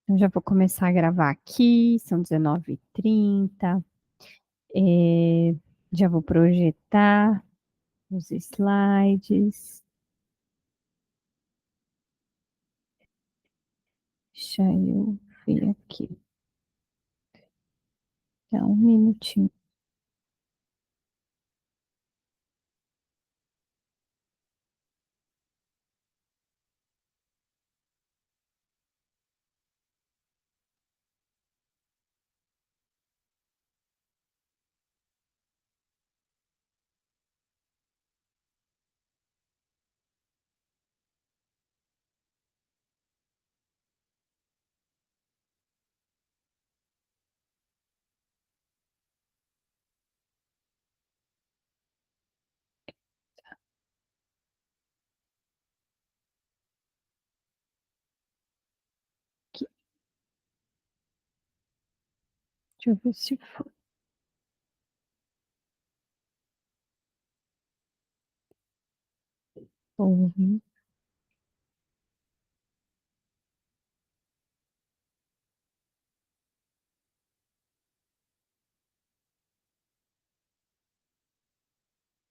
Eu já vou começar a gravar aqui, são 19h30. Eh, já vou projetar os slides. Deixa eu ver aqui. Dá um minutinho. Aqui. Deixa eu ver se foi. Ouvi.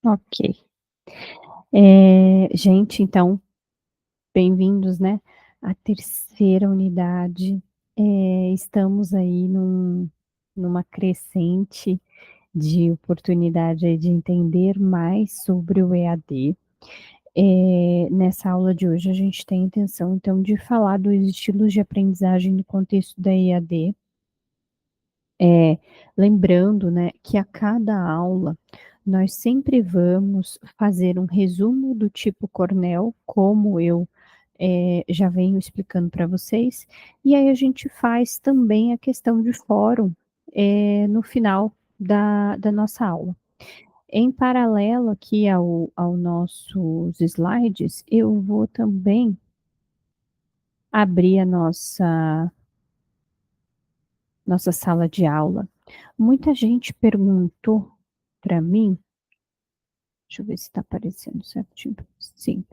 Ok. Gente, então, bem-vindos, né, à terceira unidade. Estamos aí numa crescente de oportunidade aí de entender mais sobre o EAD. Nessa aula de hoje a gente tem a intenção então de falar dos estilos de aprendizagem no contexto da EAD, lembrando, né, que a cada aula nós sempre vamos fazer um resumo do tipo Cornell, como eu, já venho explicando para vocês, e aí a gente faz também a questão de fórum, no final da nossa aula. Em paralelo aqui ao nossos slides, eu vou também abrir a nossa sala de aula. Muita gente perguntou para mim, deixa eu ver se está aparecendo certinho, sim.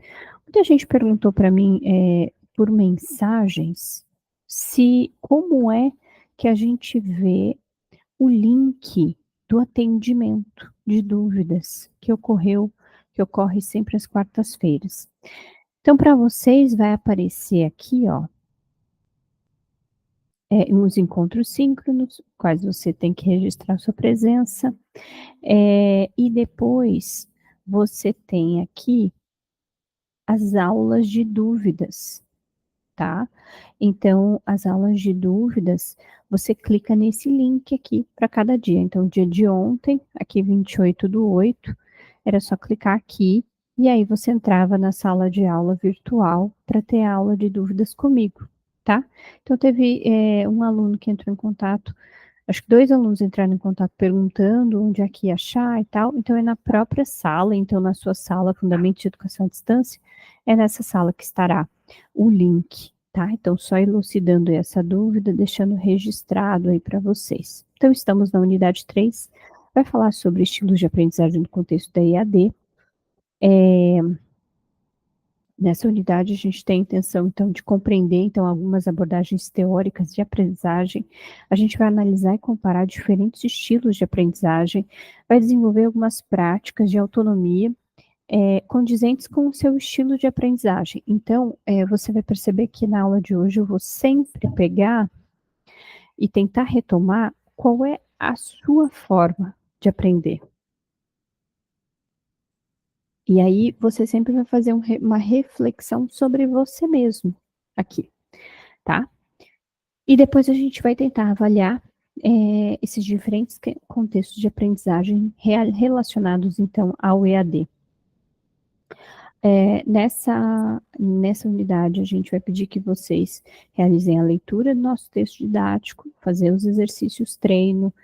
Muita gente perguntou para mim, por mensagens, se como é que a gente vê o link do atendimento de dúvidas que ocorre sempre às quartas-feiras. Então, para vocês vai aparecer aqui, ó, uns encontros síncronos, quais você tem que registrar sua presença, e depois você tem aqui as aulas de dúvidas, tá? Então, as aulas de dúvidas, você clica nesse link aqui para cada dia. Então, dia de ontem, aqui 28/8, era só clicar aqui e aí você entrava na sala de aula virtual para ter a aula de dúvidas comigo, tá? Então, teve um aluno que entrou em contato, acho que 2 alunos entraram em contato perguntando onde é que ia achar e tal, então é na própria sala, então na sua sala Fundamentos de Educação à Distância, é nessa sala que estará o link, tá? Então só elucidando essa dúvida, deixando registrado aí para vocês. Então estamos na unidade 3, vai falar sobre estilos de aprendizagem no contexto da EAD. Nessa unidade a gente tem a intenção então de compreender então algumas abordagens teóricas de aprendizagem, a gente vai analisar e comparar diferentes estilos de aprendizagem, vai desenvolver algumas práticas de autonomia, condizentes com o seu estilo de aprendizagem. Então, você vai perceber que na aula de hoje eu vou sempre pegar e tentar retomar qual é a sua forma de aprender. E aí você sempre vai fazer uma reflexão sobre você mesmo aqui, tá? E depois a gente vai tentar avaliar, esses diferentes contextos de aprendizagem relacionados então ao EAD. Nessa unidade, a gente vai pedir que vocês realizem a leitura do nosso texto didático, fazer os exercícios treino,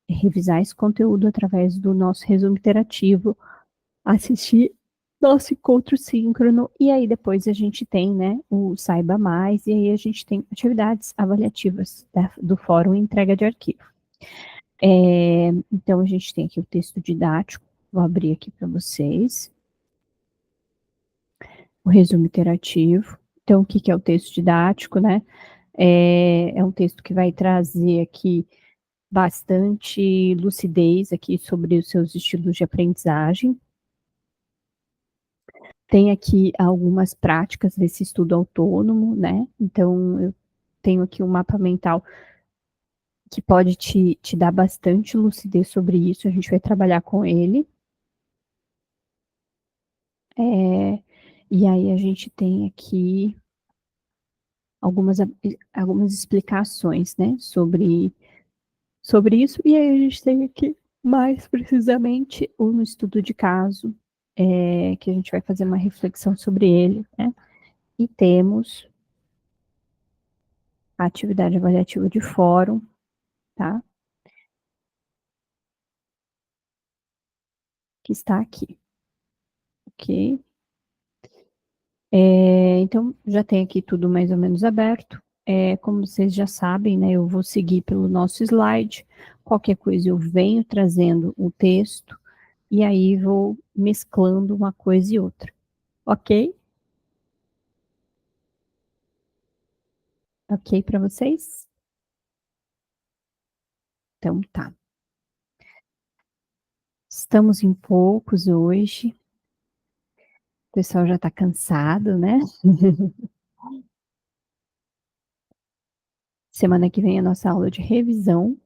revisar esse conteúdo através do nosso resumo interativo, assistir nosso encontro síncrono, e aí depois a gente tem, né, o Saiba Mais, e aí a gente tem atividades avaliativas do Fórum Entrega de Arquivo. Então a gente tem aqui o texto didático, vou abrir aqui para vocês. O resumo interativo. Então, o que é o texto didático, né? É um texto que vai trazer aqui bastante lucidez aqui sobre os seus estilos de aprendizagem. Tem aqui algumas práticas desse estudo autônomo, né, então eu tenho aqui um mapa mental que pode te dar bastante lucidez sobre isso, a gente vai trabalhar com ele. E aí a gente tem aqui algumas explicações, né, sobre isso, e aí a gente tem aqui mais precisamente um estudo de caso, que a gente vai fazer uma reflexão sobre ele, né, e temos a atividade avaliativa de fórum, tá, que está aqui, ok? Então já tem aqui tudo mais ou menos aberto. Como vocês já sabem, né, eu vou seguir pelo nosso slide. Qualquer coisa eu venho trazendo o texto e aí vou mesclando uma coisa e outra, ok? Ok para vocês? Então tá. Estamos em poucos hoje. O pessoal já está cansado, né? Semana que vem é a nossa aula de revisão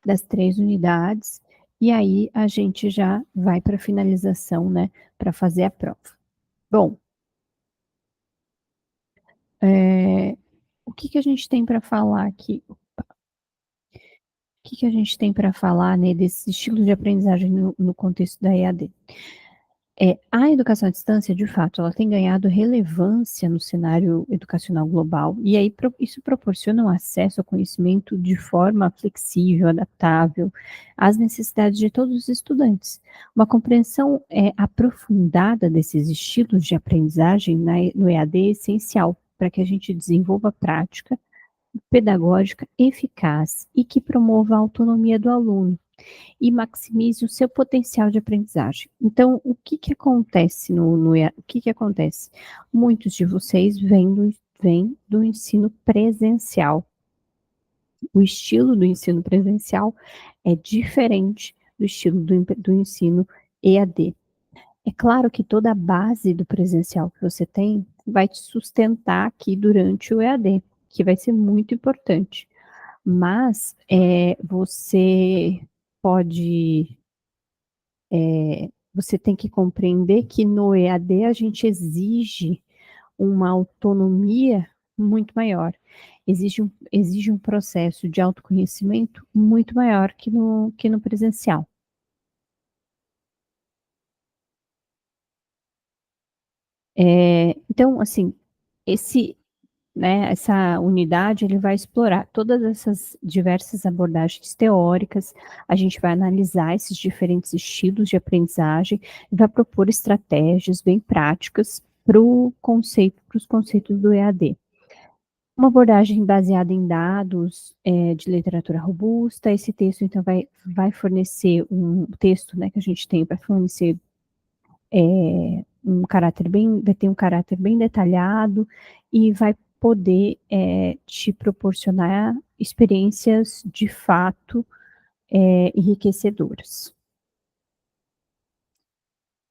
das 3 unidades, e aí a gente já vai para a finalização, né, para fazer a prova. Bom, o que que a gente tem para falar aqui? O que que a gente tem para falar, né, desses estilos de aprendizagem no contexto da EAD? A educação à distância, de fato, ela tem ganhado relevância no cenário educacional global, e aí isso proporciona um acesso ao conhecimento de forma flexível, adaptável, às necessidades de todos os estudantes. Uma compreensão aprofundada desses estilos de aprendizagem no EAD é essencial para que a gente desenvolva a prática pedagógica eficaz e que promova a autonomia do aluno e maximize o seu potencial de aprendizagem. Então, o que que acontece o que que acontece? Muitos de vocês vêm do ensino presencial. O estilo do ensino presencial é diferente do estilo do ensino EAD. É claro que toda a base do presencial que você tem vai te sustentar aqui durante o EAD, que vai ser muito importante. Mas, você pode você tem que compreender que no EAD a gente exige uma autonomia muito maior, exige um processo de autoconhecimento muito maior que no presencial. Então, assim, esse essa unidade ele vai explorar todas essas diversas abordagens teóricas, a gente vai analisar esses diferentes estilos de aprendizagem e vai propor estratégias bem práticas para os conceitos do EAD. Uma abordagem baseada em dados, de literatura robusta, esse texto então vai fornecer um texto, né, que a gente tem para fornecer vai ter um caráter bem detalhado e vai poder, te proporcionar experiências de fato, enriquecedoras.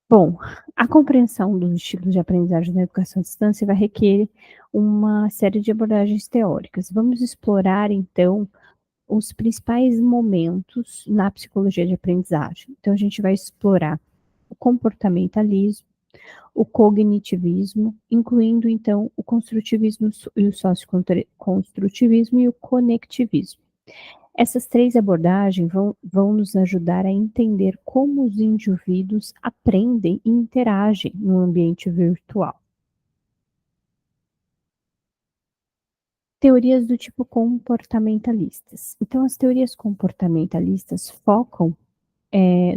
Bom, a compreensão dos estilos de aprendizagem na educação à distância vai requerer uma série de abordagens teóricas. Vamos explorar então os principais momentos na psicologia de aprendizagem. Então a gente vai explorar o comportamentalismo, o cognitivismo, incluindo então o construtivismo e o socioconstrutivismo e o conectivismo. Essas 3 abordagens vão nos ajudar a entender como os indivíduos aprendem e interagem no ambiente virtual. Teorias do tipo comportamentalistas. Então, as teorias comportamentalistas focam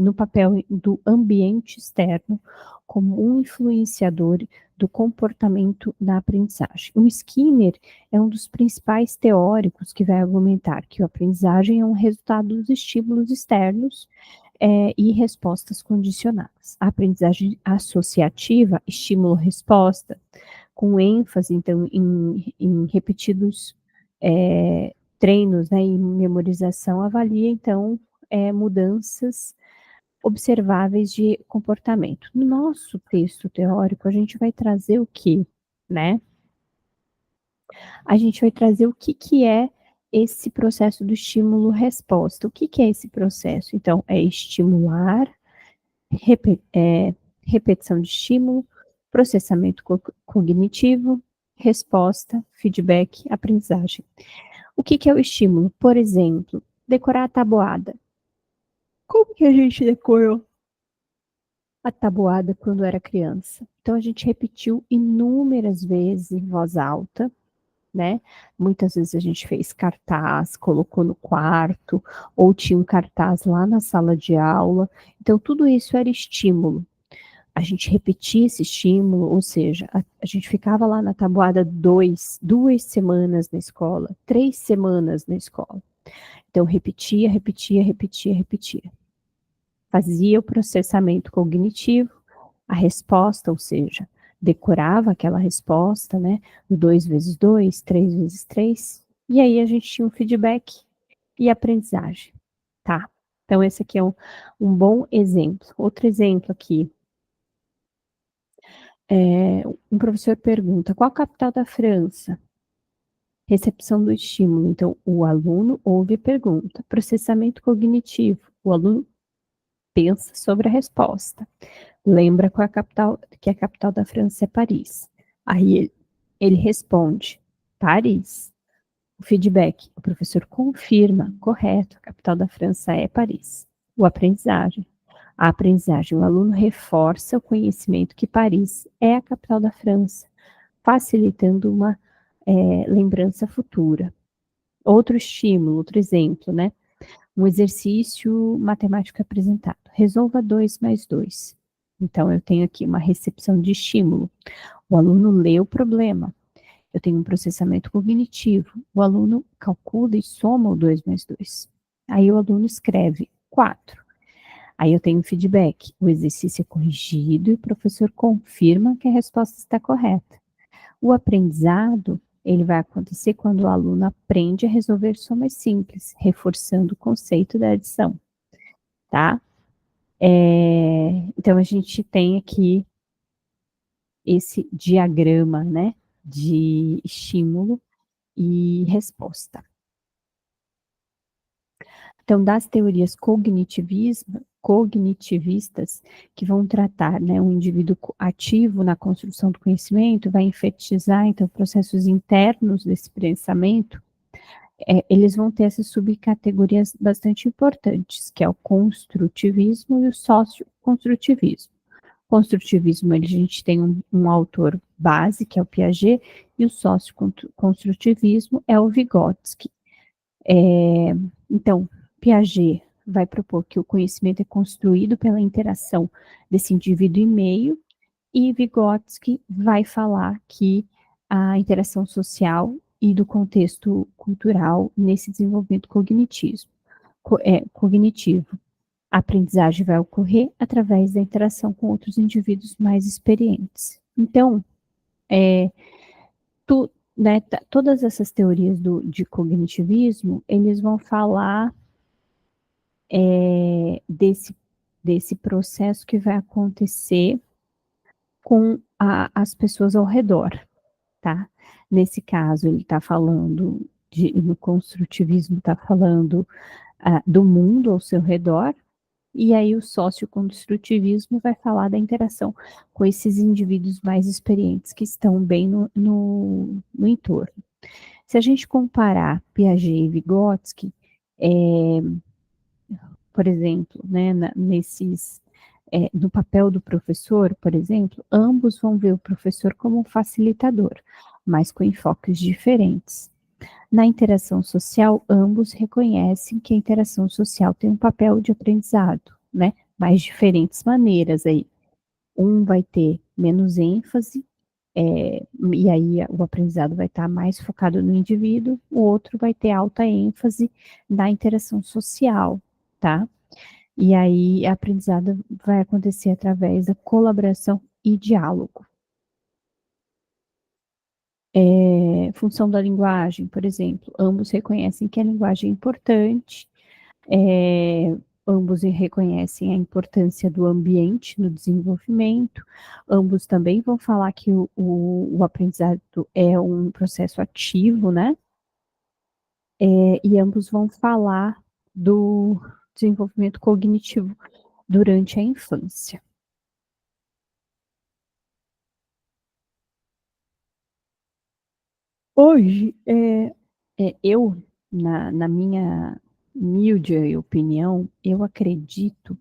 no papel do ambiente externo como um influenciador do comportamento na aprendizagem. O Skinner é um dos principais teóricos que vai argumentar que a aprendizagem é um resultado dos estímulos externos e respostas condicionadas. A aprendizagem associativa, estímulo-resposta, com ênfase, então, em repetidos, treinos, né, em memorização, avalia, então, mudanças observáveis de comportamento. No nosso texto teórico, a gente vai trazer o quê, né? A gente vai trazer o que que é esse processo do estímulo-resposta. O que que é esse processo? Então, é estimular, repetição de estímulo, processamento cognitivo, resposta, feedback, aprendizagem. O que que é o estímulo? Por exemplo, decorar a tabuada. Como que a gente decorou a tabuada quando era criança? Então, a gente repetiu inúmeras vezes em voz alta, né? Muitas vezes a gente fez cartaz, colocou no quarto, ou tinha um cartaz lá na sala de aula. Então, tudo isso era estímulo. A gente repetia esse estímulo, ou seja, a gente ficava lá na tabuada 2 semanas na escola, 3 semanas na escola. Então, repetia, repetia, repetia, repetia. Fazia o processamento cognitivo, a resposta, ou seja, decorava aquela resposta, né? 2 vezes 2, 3 vezes 3, e aí a gente tinha um feedback e aprendizagem, tá? Então, esse aqui é um bom exemplo. Outro exemplo aqui, um professor pergunta: qual a capital da França? Recepção do estímulo. Então, o aluno ouve e pergunta. Processamento cognitivo. O aluno pensa sobre a resposta. Lembra qual é a capital, que a capital da França é Paris. Aí ele responde, Paris. O feedback, o professor confirma, correto, a capital da França é Paris. O aprendizagem. A aprendizagem, o aluno reforça o conhecimento que Paris é a capital da França, facilitando uma lembrança futura. Outro estímulo, outro exemplo, né? Um exercício matemático apresentado. Resolva 2 mais 2. Então, eu tenho aqui uma recepção de estímulo. O aluno lê o problema. Eu tenho um processamento cognitivo. O aluno calcula e soma o 2 mais 2. Aí o aluno escreve 4. Aí eu tenho feedback. O exercício é corrigido e o professor confirma que a resposta está correta. O aprendizado, ele vai acontecer quando o aluno aprende a resolver somas simples, reforçando o conceito da adição, tá? Então, a gente tem aqui esse diagrama, né, de estímulo e resposta. Então, das teorias cognitivistas, que vão tratar, né, um indivíduo ativo na construção do conhecimento, vai enfatizar, então, processos internos desse pensamento, eles vão ter essas subcategorias bastante importantes, que é o construtivismo e o socioconstrutivismo. Construtivismo, a gente tem um autor base, que é o Piaget, e o socioconstrutivismo é o Vygotsky. Então, Piaget vai propor que o conhecimento é construído pela interação desse indivíduo e meio, e Vygotsky vai falar que a interação social e do contexto cultural nesse desenvolvimento cognitivo. A aprendizagem vai ocorrer através da interação com outros indivíduos mais experientes. Então, né, todas essas teorias de cognitivismo, eles vão falar desse processo que vai acontecer com as pessoas ao redor, tá? Nesse caso, ele está falando, no construtivismo, está falando do mundo ao seu redor, e aí o socioconstrutivismo vai falar da interação com esses indivíduos mais experientes que estão bem no entorno. Se a gente comparar Piaget e Vygotsky, por exemplo, né, no papel do professor, por exemplo, ambos vão ver o professor como um facilitador, mas com enfoques diferentes. Na interação social, ambos reconhecem que a interação social tem um papel de aprendizado, né? Mas diferentes maneiras aí. Um vai ter menos ênfase, e aí o aprendizado vai estar mais focado no indivíduo, o outro vai ter alta ênfase na interação social, tá? E aí a aprendizado vai acontecer através da colaboração e diálogo. Função da linguagem, por exemplo, ambos reconhecem que a linguagem é importante, é, ambos reconhecem a importância do ambiente no desenvolvimento, ambos também vão falar que o aprendizado é um processo ativo, né? E ambos vão falar do desenvolvimento cognitivo durante a infância. Hoje, eu, na minha humilde opinião, eu acredito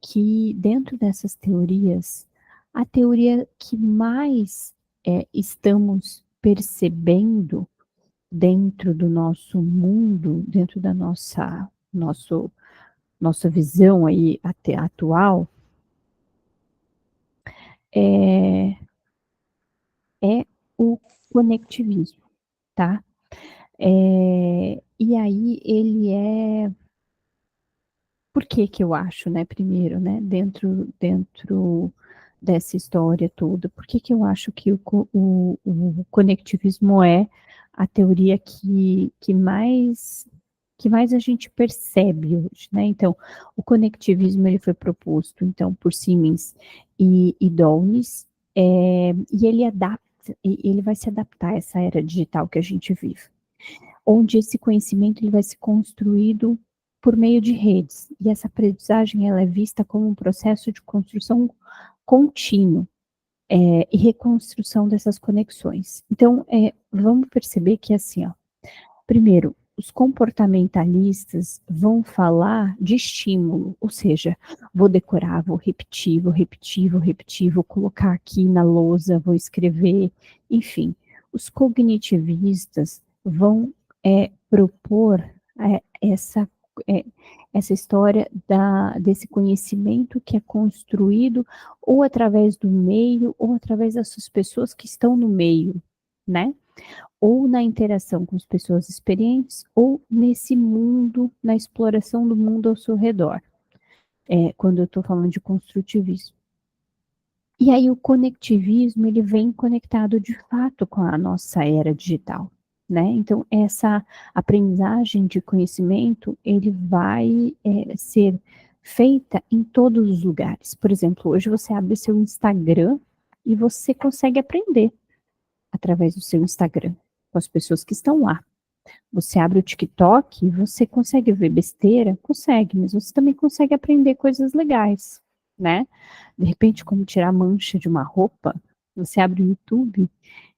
que dentro dessas teorias, a teoria que mais estamos percebendo dentro do nosso mundo, dentro da nossa visão aí até atual, é, é o conectivismo, tá? E aí ele é. Por que que eu acho, né, primeiro, né, dentro dessa história toda, por que que eu acho que o conectivismo é a teoria que mais a gente percebe hoje, né? Então, o conectivismo ele foi proposto, então, por Siemens e Dawes, e ele vai se adaptar a essa era digital que a gente vive, onde esse conhecimento ele vai ser construído por meio de redes. E essa aprendizagem ela é vista como um processo de construção contínuo e reconstrução dessas conexões. Então, vamos perceber que assim, ó, primeiro, os comportamentalistas vão falar de estímulo, ou seja, vou decorar, vou repetir, vou repetir, vou repetir, vou colocar aqui na lousa, vou escrever, enfim. Os cognitivistas vão propor é, essa, é, essa história desse conhecimento que é construído ou através do meio ou através dessas pessoas que estão no meio, né? Ou na interação com as pessoas experientes, ou nesse mundo, na exploração do mundo ao seu redor, quando eu estou falando de construtivismo. E aí o conectivismo, ele vem conectado de fato com a nossa era digital, né? Então, essa aprendizagem de conhecimento, ele vai ser feita em todos os lugares. Por exemplo, hoje você abre seu Instagram e você consegue aprender através do seu Instagram, com as pessoas que estão lá. Você abre o TikTok, você consegue ver besteira? Consegue, mas você também consegue aprender coisas legais, né? De repente, como tirar mancha de uma roupa, você abre o YouTube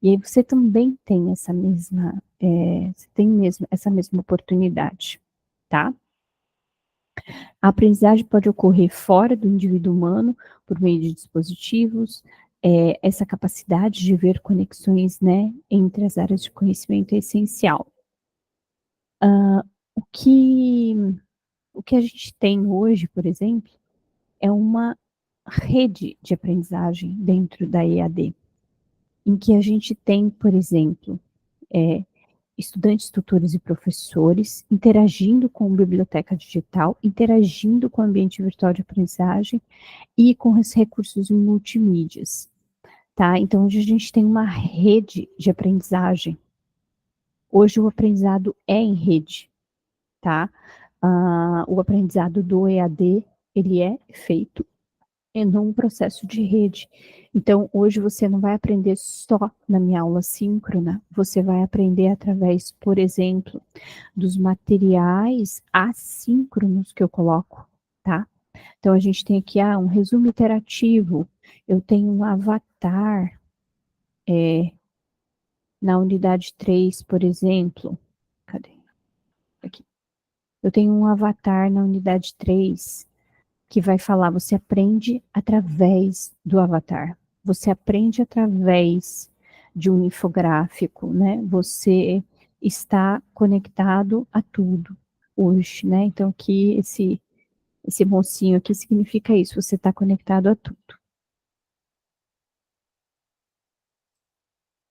e aí você também tem você tem mesmo essa mesma oportunidade, tá? A aprendizagem pode ocorrer fora do indivíduo humano, por meio de dispositivos, essa capacidade de ver conexões, né, entre as áreas de conhecimento é essencial. O que, o que a gente tem hoje, por exemplo, é uma rede de aprendizagem dentro da EAD, em que a gente tem, por exemplo, estudantes, tutores e professores interagindo com a biblioteca digital, interagindo com o ambiente virtual de aprendizagem e com os recursos multimídias, tá? Então, hoje a gente tem uma rede de aprendizagem. Hoje o aprendizado é em rede, tá? O aprendizado do EAD, ele é feito num processo de rede. Então, hoje você não vai aprender só na minha aula síncrona, você vai aprender através, por exemplo, dos materiais assíncronos que eu coloco, tá? Então, a gente tem aqui um resumo interativo, eu tenho um avatar na unidade 3, por exemplo. Cadê? Aqui. Eu tenho um avatar na unidade 3 que vai falar, você aprende através do avatar. Você aprende através de um infográfico, né? Você está conectado a tudo hoje, né? Então, aqui, esse mocinho aqui significa isso, você está conectado a tudo.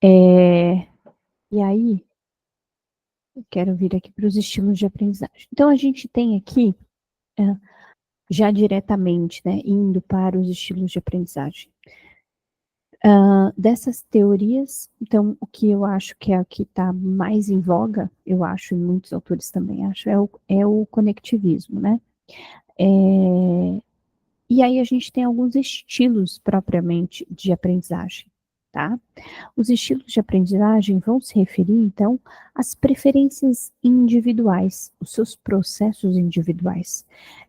E aí, eu quero vir aqui para os estilos de aprendizagem. Então, a gente tem aqui, já diretamente, né, indo para os estilos de aprendizagem. Dessas teorias, então, o que eu acho que é o que está mais em voga, eu acho, e muitos autores também acham, é o conectivismo, né? É, e aí a gente tem alguns estilos propriamente de aprendizagem, tá? Os estilos de aprendizagem vão se referir, então, às preferências individuais, os seus processos individuais.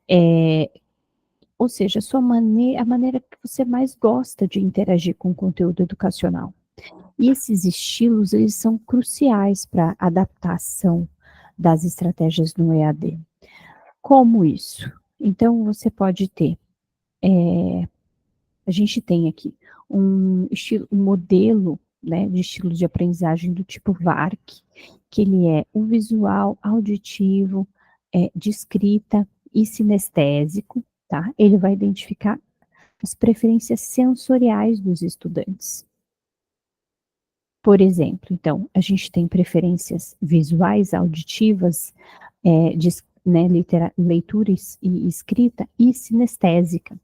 É, ou seja, a maneira que você mais gosta de interagir com o conteúdo educacional. E esses estilos, eles são cruciais para a adaptação das estratégias no EAD. Como isso? Então, você pode ter, a gente tem aqui um modelo, né, de estilo de aprendizagem do tipo VARC, que ele é o visual, auditivo, de escrita e sinestésico, tá? Ele vai identificar as preferências sensoriais dos estudantes. Por exemplo, então, a gente tem preferências visuais, auditivas, de, né, leitura e escrita e sinestésica.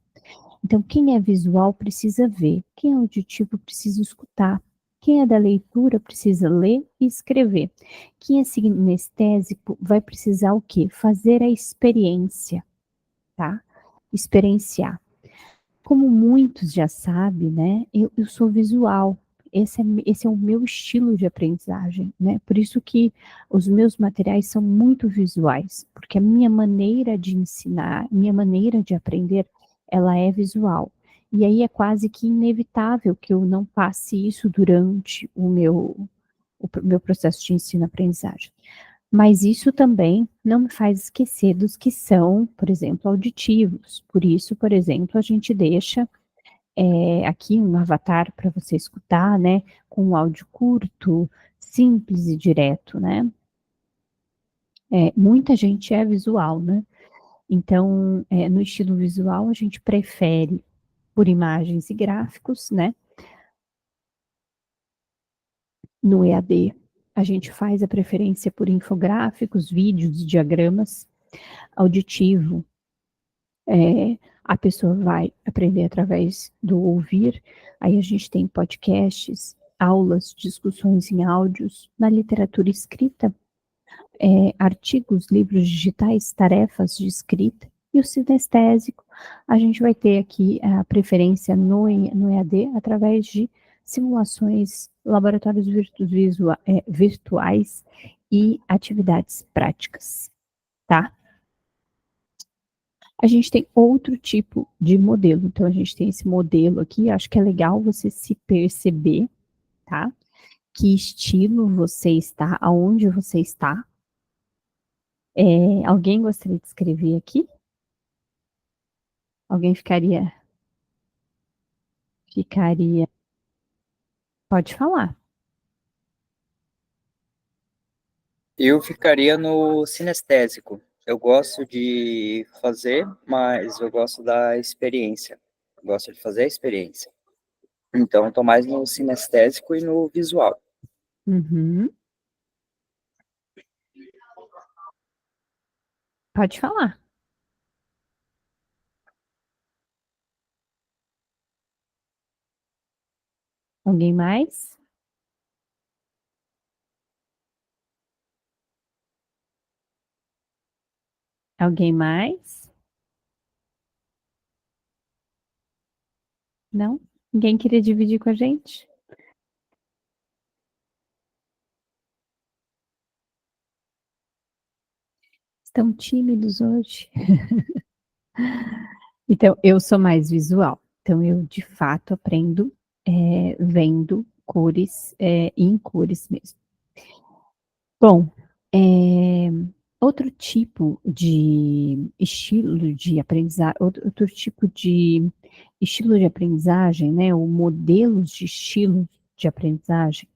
Então, quem é visual precisa ver, quem é auditivo precisa escutar, quem é da leitura precisa ler e escrever. Quem é sinestésico vai precisar o quê? Fazer a experiência, tá? Experienciar. Como muitos já sabem, né, eu sou visual. Esse é o meu estilo de aprendizagem, né? Por isso que os meus materiais são muito visuais, porque a minha maneira de ensinar, minha maneira de aprender, ela é visual. E aí é quase que inevitável que eu não passe isso durante o meu processo de ensino-aprendizagem. Mas isso também não me faz esquecer dos que são, por exemplo, auditivos. Por isso, por exemplo, a gente deixa aqui um avatar para você escutar, né, com um áudio curto, simples e direto, né. Muita gente é visual, né. Então, no estilo visual, a gente prefere por imagens e gráficos, né. No EAD, a gente faz a preferência por infográficos, vídeos, diagramas. Auditivo, a pessoa vai aprender através do ouvir, aí a gente tem podcasts, aulas, discussões em áudios, na literatura escrita, artigos, livros digitais, tarefas de escrita, e o sinestésico, a gente vai ter aqui a preferência no EAD através de simulações, laboratórios virtuais e atividades práticas, tá? A gente tem outro tipo de modelo, então a gente tem esse modelo aqui, acho que é legal você se perceber, tá? Que estilo você está, aonde você está. Alguém gostaria de escrever aqui? Alguém ficaria pode falar. Eu ficaria no sinestésico. Eu gosto de fazer, mas eu gosto da experiência. Eu gosto de fazer a experiência. Então, estou mais no sinestésico e no visual. Uhum. Pode falar. Alguém mais? Alguém mais? Não? Ninguém queria dividir com a gente? Estão tímidos hoje? Então, eu sou mais visual. Então, eu de fato aprendo vendo cores, e em cores mesmo. Bom, eh, outro tipo de estilo de aprendizagem, outro tipo de estilo de aprendizagem, né, ou modelos de estilo de aprendizagem,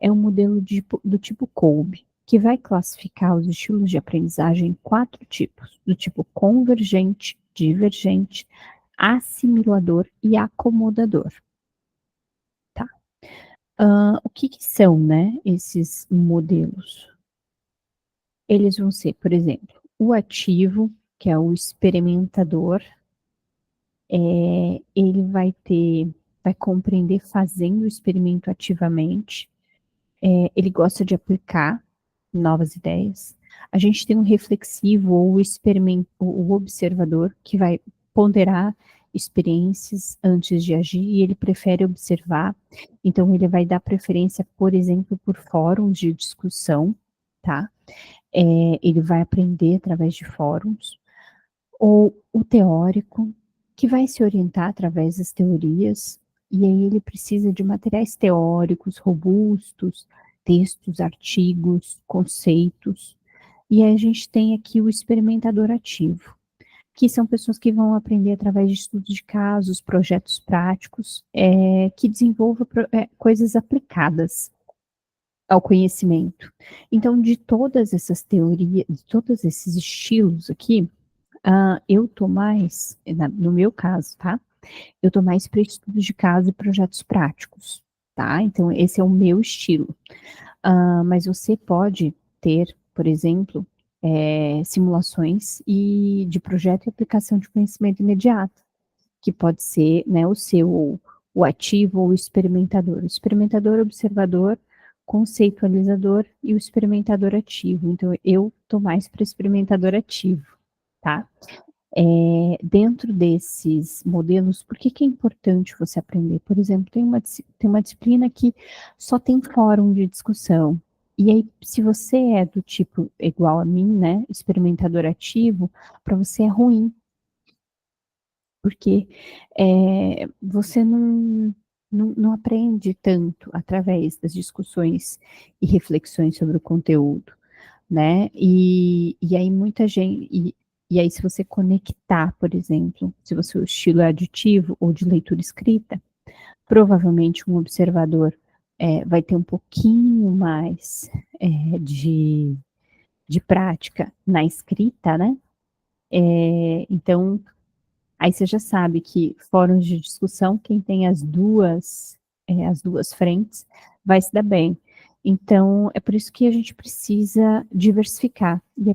é um modelo do tipo Kolbe, que vai classificar os estilos de aprendizagem em 4 tipos, do tipo convergente, divergente, assimilador e acomodador, tá. O que que são, né, esses modelos? Eles vão ser, por exemplo, o ativo, que é o experimentador, ele vai ter vai compreender fazendo o experimento ativamente, ele gosta de aplicar novas ideias. A gente tem um reflexivo ou o observador, que vai ponderar experiências antes de agir, e ele prefere observar, então ele vai dar preferência, por exemplo, por fóruns de discussão, tá? Ele vai aprender através de fóruns, ou o teórico, que vai se orientar através das teorias, e aí ele precisa de materiais teóricos robustos, textos, artigos, conceitos. E aí a gente tem aqui o experimentador ativo, que são pessoas que vão aprender através de estudos de casos, projetos práticos, que desenvolvam coisas aplicadas ao conhecimento. Então, de todas essas teorias, de todos esses estilos aqui, eu tô mais, no meu caso, tá? Eu tô mais para estudos de caso e projetos práticos, tá? Então, esse é o meu estilo. Mas você pode ter, por exemplo, simulações e de projeto e aplicação de conhecimento imediato, que pode ser, né, o ativo ou o experimentador. O experimentador observador, conceitualizador e o experimentador ativo. Então, eu tô mais para experimentador ativo, tá? Dentro desses modelos, por que é importante você aprender? Por exemplo, tem uma disciplina que só tem fórum de discussão. E aí, se você é do tipo igual a mim, né, experimentador ativo, para você é ruim, porque você não aprende tanto através das discussões e reflexões sobre o conteúdo, né? E aí muita gente, e aí se você conectar, por exemplo, se o seu estilo é aditivo ou de leitura escrita, provavelmente um observador vai ter um pouquinho mais de prática na escrita, né? Então, aí você já sabe que fóruns de discussão, quem tem as duas frentes, vai se dar bem. Então, é por isso que a gente precisa diversificar. E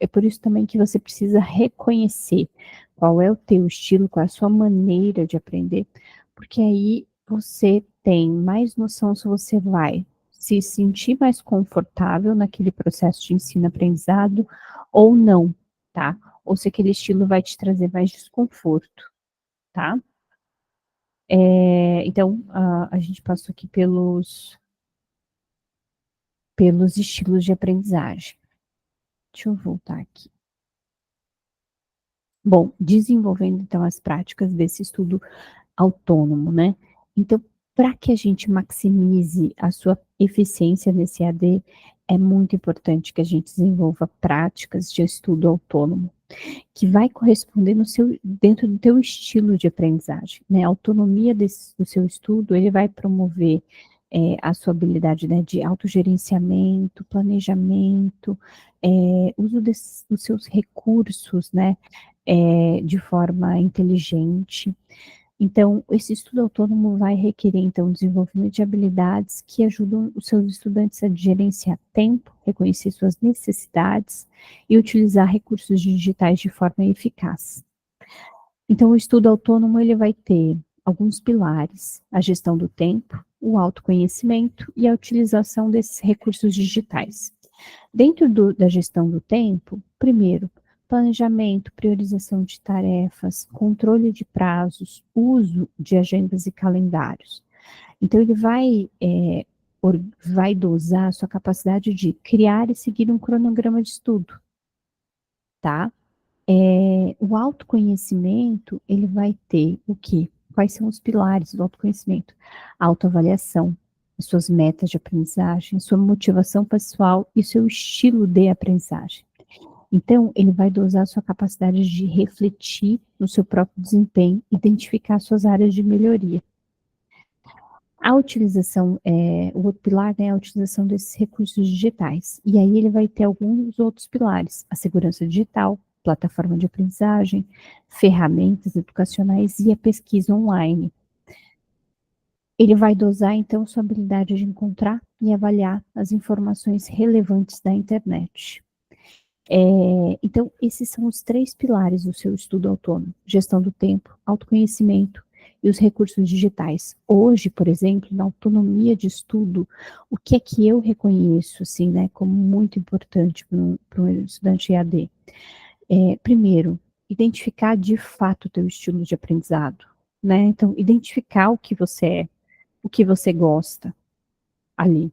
é por isso também que você precisa reconhecer qual é o teu estilo, qual é a sua maneira de aprender, porque aí você tem mais noção se você vai se sentir mais confortável naquele processo de ensino-aprendizado ou não, tá? Ou se aquele estilo vai te trazer mais desconforto, tá? Então, a gente passou aqui pelos estilos de aprendizagem. Deixa eu voltar aqui. Bom, desenvolvendo então as práticas desse estudo autônomo, né? Então, para que a gente maximize a sua eficiência nesse AD, é muito importante que a gente desenvolva práticas de estudo autônomo, que vai corresponder dentro do teu estilo de aprendizagem, né? A autonomia do seu estudo, ele vai promover a sua habilidade, né, de autogerenciamento, planejamento, uso dos seus recursos, né, de forma inteligente. Então, esse estudo autônomo vai requerer, então, o desenvolvimento de habilidades que ajudam os seus estudantes a gerenciar tempo, reconhecer suas necessidades e utilizar recursos digitais de forma eficaz. Então, o estudo autônomo, ele vai ter alguns pilares: a gestão do tempo, o autoconhecimento e a utilização desses recursos digitais. Dentro da gestão do tempo, primeiro, planejamento, priorização de tarefas, controle de prazos, uso de agendas e calendários. Então, ele vai dosar a sua capacidade de criar e seguir um cronograma de estudo, tá? O autoconhecimento, ele vai ter o quê? Quais são os pilares do autoconhecimento? Autoavaliação, as suas metas de aprendizagem, sua motivação pessoal e seu estilo de aprendizagem. Então, ele vai dosar a sua capacidade de refletir no seu próprio desempenho, identificar suas áreas de melhoria. A utilização, o outro pilar, né, é a utilização desses recursos digitais. E aí ele vai ter alguns outros pilares: a segurança digital, plataforma de aprendizagem, ferramentas educacionais e a pesquisa online. Ele vai dosar, então, sua habilidade de encontrar e avaliar as informações relevantes da internet. Então, esses são os 3 pilares do seu estudo autônomo: gestão do tempo, autoconhecimento e os recursos digitais. Hoje, por exemplo, na autonomia de estudo, o que é que eu reconheço, assim, né, como muito importante para um estudante EAD? Primeiro, identificar de fato o teu estilo de aprendizado, né? Então, identificar o que você é, o que você gosta ali,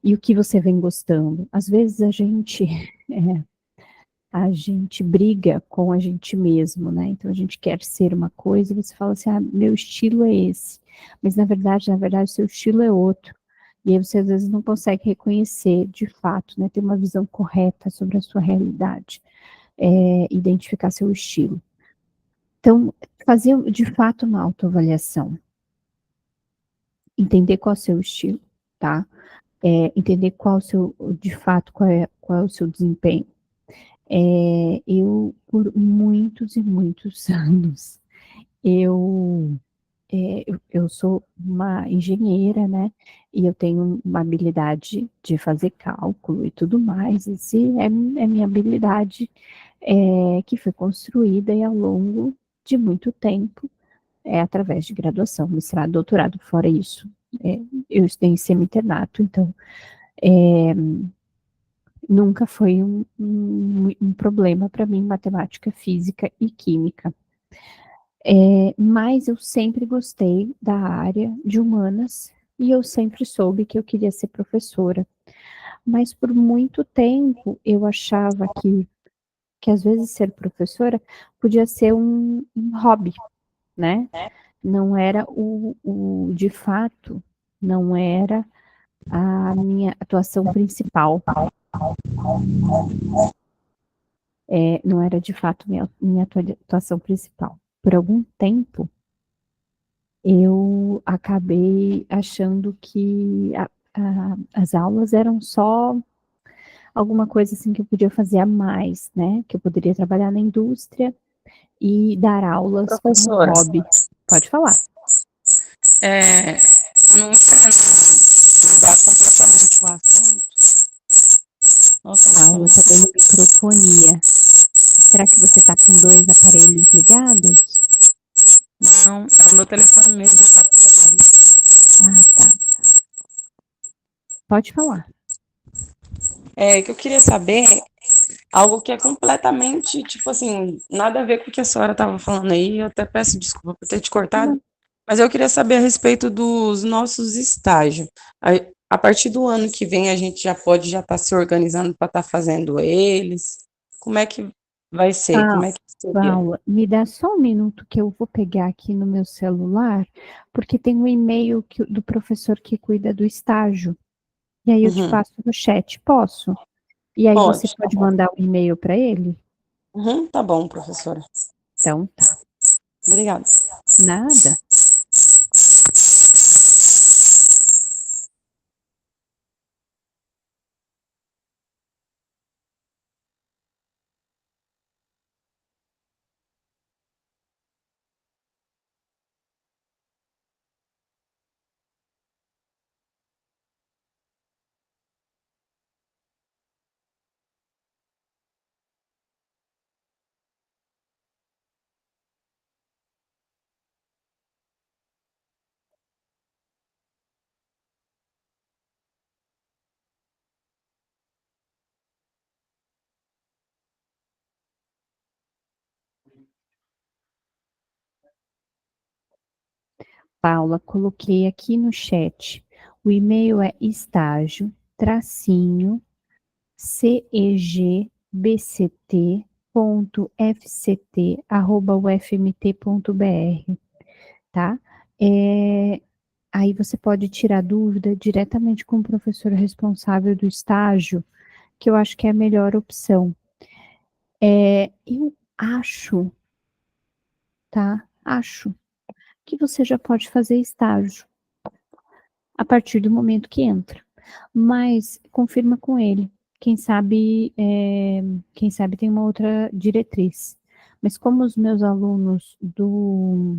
e o que você vem gostando. Às vezes a gente briga com a gente mesmo, né? Então a gente quer ser uma coisa e você fala assim, meu estilo é esse. Mas na verdade, seu estilo é outro. E aí você às vezes não consegue reconhecer de fato, né? Ter uma visão correta sobre a sua realidade, identificar seu estilo. Então, fazer de fato uma autoavaliação. Entender qual é o seu estilo, tá? Entender qual é o seu, de fato, qual é o seu desempenho. Eu, por muitos e muitos anos, eu, eu sou uma engenheira, né? E eu tenho uma habilidade de fazer cálculo e tudo mais. Esse é minha habilidade que foi construída e ao longo de muito tempo, através de graduação, mestrado, doutorado, fora isso. Eu estudei em semi-internato, então nunca foi um problema para mim, matemática, física e química. Mas eu sempre gostei da área de humanas e eu sempre soube que eu queria ser professora. Mas por muito tempo eu achava que às vezes ser professora podia ser um hobby, né? Não era de fato, não era a minha atuação principal. Não era de fato minha atuação principal. Por algum tempo, eu acabei achando que as aulas eram só alguma coisa assim que eu podia fazer a mais, né? Que eu poderia trabalhar na indústria e dar aulas como Professora, hobby. Pode falar. não querendo mudar completamente o assunto. Nossa, Paula, tá dando microfonia. Será que você tá com 2 aparelhos ligados? não, é o meu telefone mesmo que tá com problema. Tá. Pode falar. Que eu queria saber algo que é completamente, tipo assim, nada a ver com o que a senhora estava falando aí. Eu até peço desculpa por ter te cortado, mas eu queria saber a respeito dos nossos estágios. A partir do ano que vem, a gente já pode estar se organizando para estar fazendo eles. Como é que vai ser? Como é que seria? Paula, me dá só um minuto que eu vou pegar aqui no meu celular, porque tem um e-mail do professor que cuida do estágio. E aí eu te Uhum. passo no chat, posso? E aí você Pode, tá pode bom. mandar um e-mail para ele? Uhum, tá bom, professora. Então, tá. Obrigada. Nada. Paula, coloquei aqui no chat. O e-mail é estágio-cegbct.fct@ufmt.br, tá? Aí você pode tirar dúvida diretamente com o professor responsável do estágio, que eu acho que é a melhor opção. Eu acho, tá? Acho que você já pode fazer estágio a partir do momento que entra. Mas confirma com ele. Quem sabe tem uma outra diretriz. Mas como os meus alunos do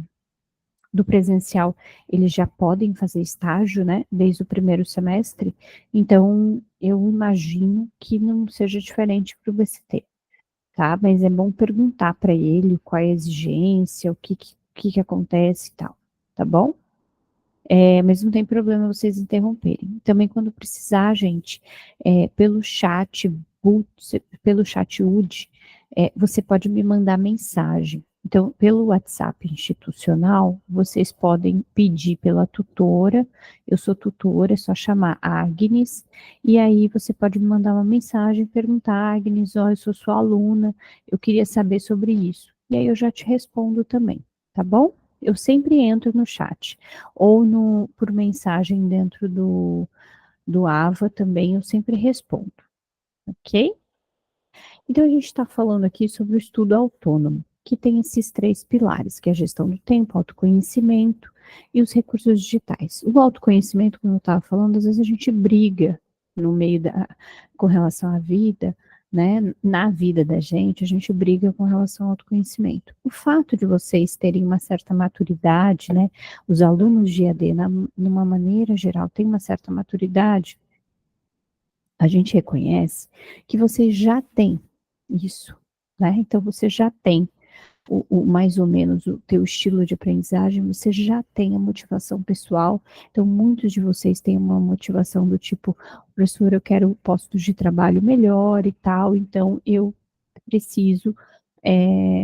presencial, eles já podem fazer estágio, né, desde o primeiro semestre, então eu imagino que não seja diferente para o BCT, tá? Mas é bom perguntar para ele qual é a exigência, o que acontece e tal. tá bom? Mas não tem problema vocês interromperem. Também quando precisar, gente, pelo chat, pelo chat UD, você pode me mandar mensagem. Então, pelo WhatsApp institucional, vocês podem pedir pela tutora, eu sou tutora, é só chamar a Agnes, e aí você pode me mandar uma mensagem, perguntar, Agnes, ó, eu sou sua aluna, eu queria saber sobre isso. E aí eu já te respondo também, tá bom? Eu sempre entro no chat, ou por mensagem dentro do Ava também, eu sempre respondo, ok? Então, a gente está falando aqui sobre o estudo autônomo, que tem esses 3 pilares, que é a gestão do tempo, autoconhecimento e os recursos digitais. O autoconhecimento, como eu estava falando, às vezes a gente briga no meio com relação à vida, né? Na vida da gente, a gente briga com relação ao autoconhecimento. O fato de vocês terem uma certa maturidade, né? Os alunos de EAD, numa maneira geral, têm uma certa maturidade, a gente reconhece que você já tem isso, né? Então você já tem mais ou menos o teu estilo de aprendizagem, você já tem a motivação pessoal. Então muitos de vocês têm uma motivação do tipo, professor, eu quero postos de trabalho melhor e tal, então eu preciso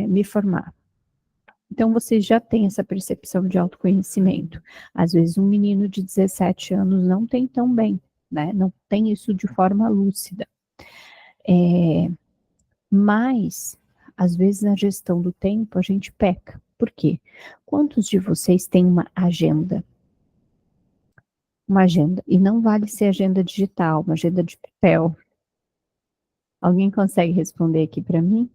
me formar. Então vocês já têm essa percepção de autoconhecimento. Às vezes um menino de 17 anos não tem tão bem, né? Não tem isso de forma lúcida. Mas, às vezes, na gestão do tempo, a gente peca. Por quê? Quantos de vocês têm uma agenda? Uma agenda. E não vale ser agenda digital, uma agenda de papel. Alguém consegue responder aqui para mim?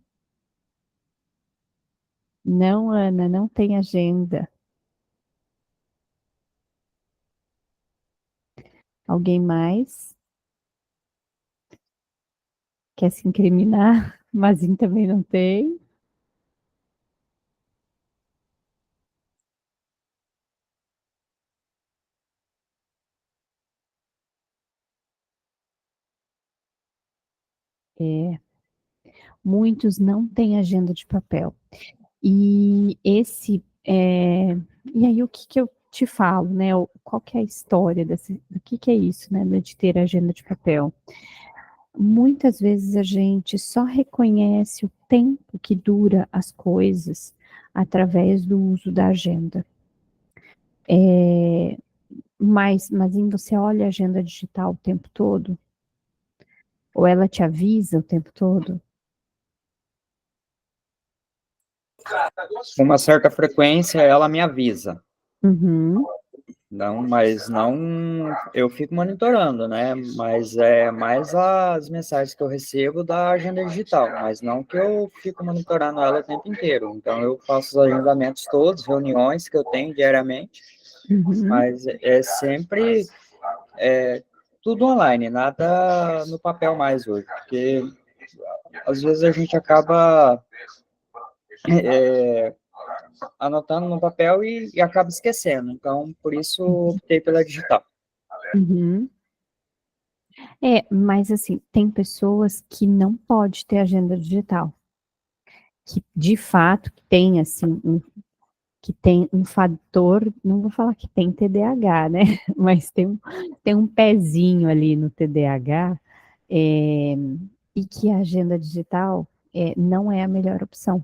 Não, Ana, não tem agenda. Alguém mais quer se incriminar? Mazinho também não tem. É, muitos não têm agenda de papel. E e aí o que eu te falo, né? Qual que é a história do que é isso, né? De ter agenda de papel? Muitas vezes a gente só reconhece o tempo que dura as coisas através do uso da agenda. Mas você olha a agenda digital o tempo todo? Ou ela te avisa o tempo todo? Com uma certa frequência, ela me avisa. Uhum. Não, mas não, eu fico monitorando, né? Mas é mais as mensagens que eu recebo da agenda digital, mas não que eu fico monitorando ela o tempo inteiro. Então, eu faço os agendamentos todos, reuniões que eu tenho diariamente, Uhum. mas é sempre tudo online, nada no papel mais hoje, porque às vezes a gente acaba anotando no papel e acaba esquecendo. Então, por isso, optei pela digital. Uhum. Mas assim, tem pessoas que não pode ter agenda digital, que de fato tem assim que tem um fator, não vou falar que tem TDAH, né? Mas tem um pezinho ali no TDAH, e que a agenda digital não é a melhor opção.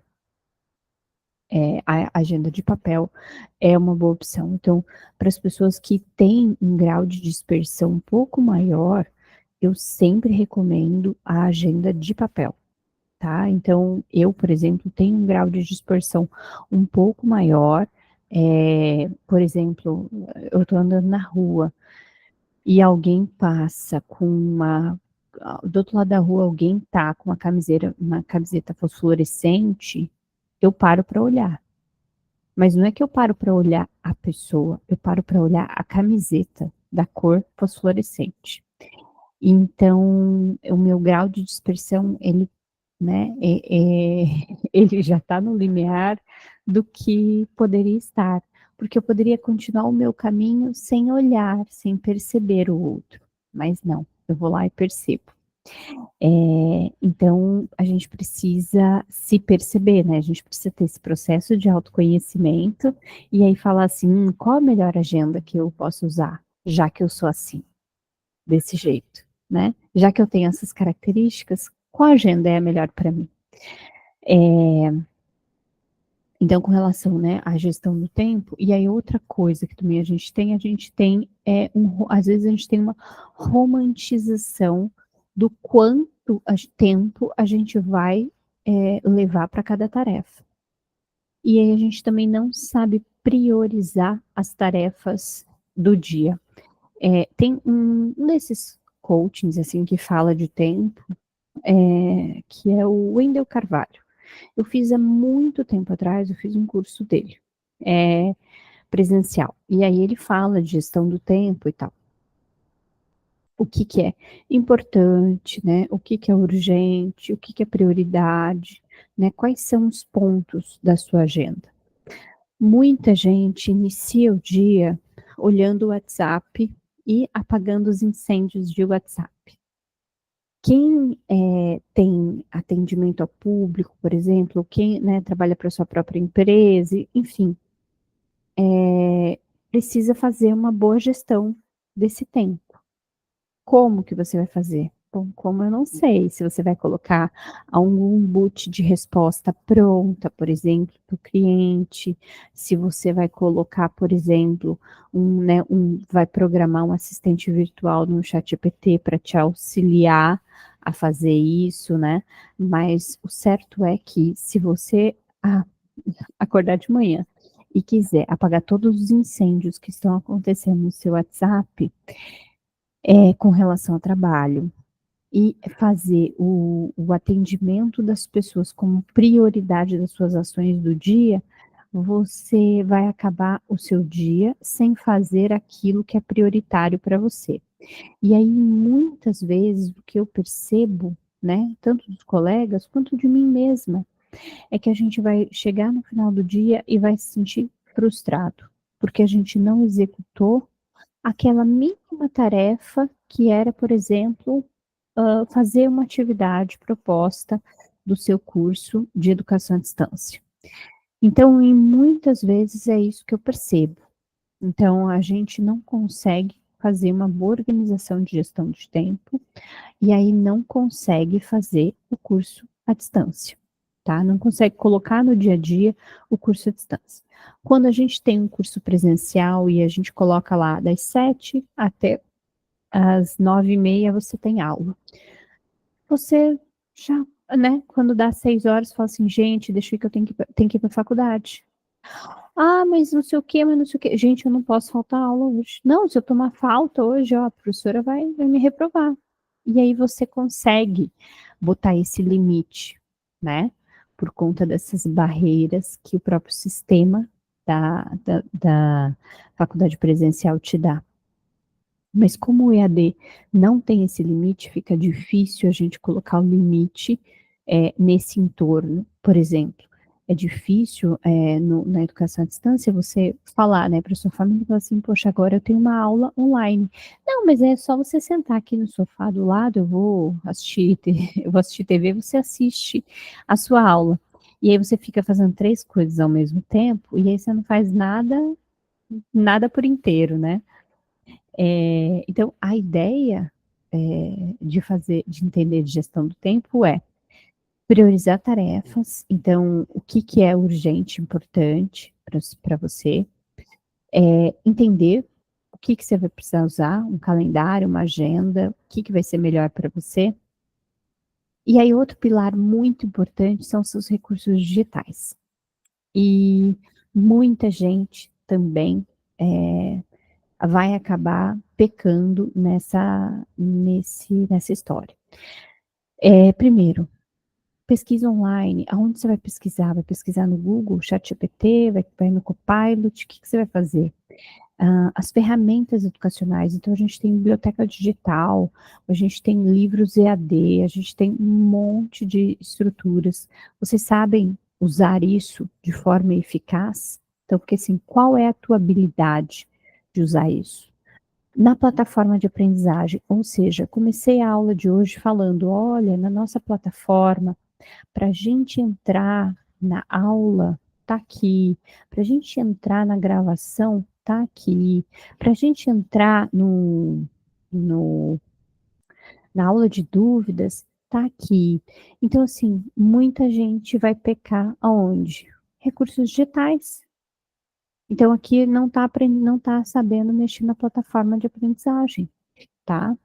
A agenda de papel é uma boa opção. Então, para as pessoas que têm um grau de dispersão um pouco maior, eu sempre recomendo a agenda de papel, tá? Então, eu, por exemplo, tenho um grau de dispersão um pouco maior. Por exemplo, eu estou andando na rua e alguém passa com do outro lado da rua alguém tá com uma camiseta fosforescente, eu paro para olhar. Mas não é que eu paro para olhar a pessoa, eu paro para olhar a camiseta da cor fosforescente. Então, o meu grau de dispersão, ele, né, ele já está no limiar do que poderia estar, porque eu poderia continuar o meu caminho sem olhar, sem perceber o outro, mas não, eu vou lá e percebo. Então, a gente precisa se perceber, né? A gente precisa ter esse processo de autoconhecimento e aí falar assim, qual a melhor agenda que eu posso usar, já que eu sou assim, desse jeito, né? Já que eu tenho essas características, qual agenda é a melhor para mim? Então, com relação, né, à gestão do tempo, e aí outra coisa que também a gente tem, às vezes a gente tem uma romantização do quanto tempo a gente vai levar para cada tarefa. E aí a gente também não sabe priorizar as tarefas do dia. Tem um desses coachings, assim, que fala de tempo, que é o Wendel Carvalho. Eu fiz há muito tempo atrás, eu fiz um curso dele, presencial. E aí ele fala de gestão do tempo e tal. O que que é importante, né? O que que é urgente, o que que é prioridade, né? Quais são os pontos da sua agenda? Muita gente inicia o dia olhando o WhatsApp e apagando os incêndios de WhatsApp. Quem tem atendimento ao público, por exemplo, quem, né, trabalha para sua própria empresa, enfim, precisa fazer uma boa gestão desse tempo. Como que você vai fazer? Bom, como eu não sei, se você vai colocar algum boot de resposta pronta, por exemplo, do cliente, se você vai colocar, por exemplo, vai programar um assistente virtual no ChatGPT para te auxiliar a fazer isso, né? Mas o certo é que se você acordar de manhã e quiser apagar todos os incêndios que estão acontecendo no seu WhatsApp, com relação ao trabalho, e fazer o atendimento das pessoas como prioridade das suas ações do dia, você vai acabar o seu dia sem fazer aquilo que é prioritário para você. E aí, muitas vezes, o que eu percebo, né, tanto dos colegas quanto de mim mesma, é que a gente vai chegar no final do dia e vai se sentir frustrado, porque a gente não executou aquela mínima tarefa que era, por exemplo, fazer uma atividade proposta do seu curso de educação à distância. Então, e muitas vezes é isso que eu percebo. Então, a gente não consegue fazer uma boa organização de gestão de tempo e aí não consegue fazer o curso à distância, tá? Não consegue colocar no dia a dia o curso à distância. Quando a gente tem um curso presencial e a gente coloca lá das 7 até as 9h30 você tem aula. Você já, né, quando dá 6 horas, fala assim, gente, deixa eu ir que eu tenho que ir para a faculdade. Ah, mas não sei o quê, mas não sei o quê. Gente, eu não posso faltar aula hoje. Não, se eu tomar falta hoje, ó, a professora vai me reprovar. E aí você consegue botar esse limite, né? Por conta dessas barreiras que o próprio sistema da faculdade presencial te dá. Mas como o EAD não tem esse limite, fica difícil a gente colocar o limite nesse entorno. Por exemplo, é difícil na educação à distância você falar, né, para sua família, falar assim, poxa, agora eu tenho uma aula online. Não, mas é só você sentar aqui no sofá do lado, eu vou assistir TV, você assiste a sua aula. E aí você fica fazendo 3 coisas ao mesmo tempo, e aí você não faz nada por inteiro, né? Então, a ideia de entender de gestão do tempo é priorizar tarefas. Então, o que que é urgente, importante para você, entender o que que você vai precisar usar, um calendário, uma agenda, o que que vai ser melhor para você. E aí, outro pilar muito importante são os seus recursos digitais. E muita gente também vai acabar pecando nessa história. Primeiro, pesquisa online. Aonde você vai pesquisar? Vai pesquisar no Google, ChatGPT, vai no Copilot? O que que você vai fazer? As ferramentas educacionais. Então, a gente tem biblioteca digital, a gente tem livros EAD, a gente tem um monte de estruturas. Vocês sabem usar isso de forma eficaz? Então, porque assim, qual é a tua habilidade de usar isso? Na plataforma de aprendizagem, ou seja, comecei a aula de hoje falando, olha, na nossa plataforma, para a gente entrar na aula, tá aqui, para a gente entrar na gravação, tá aqui, para a gente entrar no, na aula de dúvidas, tá aqui. Então, assim, muita gente vai pecar aonde? Recursos digitais. Então, aqui não tá sabendo mexer na plataforma de aprendizagem, tá?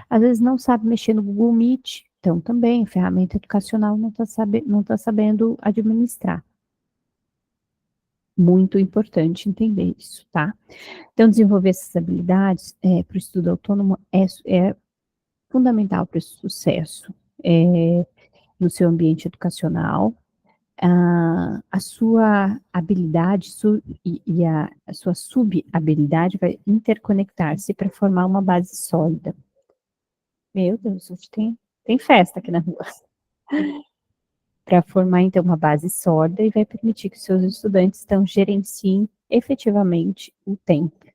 Às vezes não sabe mexer no Google Meet, então também, ferramenta educacional não tá sabendo administrar. Muito importante entender isso, tá? Então, desenvolver essas habilidades para o estudo autônomo é fundamental para o sucesso no seu ambiente educacional. A sua habilidade e a sua subhabilidade vai interconectar-se para formar uma base sólida. Meu Deus, hoje tem festa aqui na rua. Para formar, então, uma base sólida e vai permitir que seus estudantes então gerenciem efetivamente o tempo,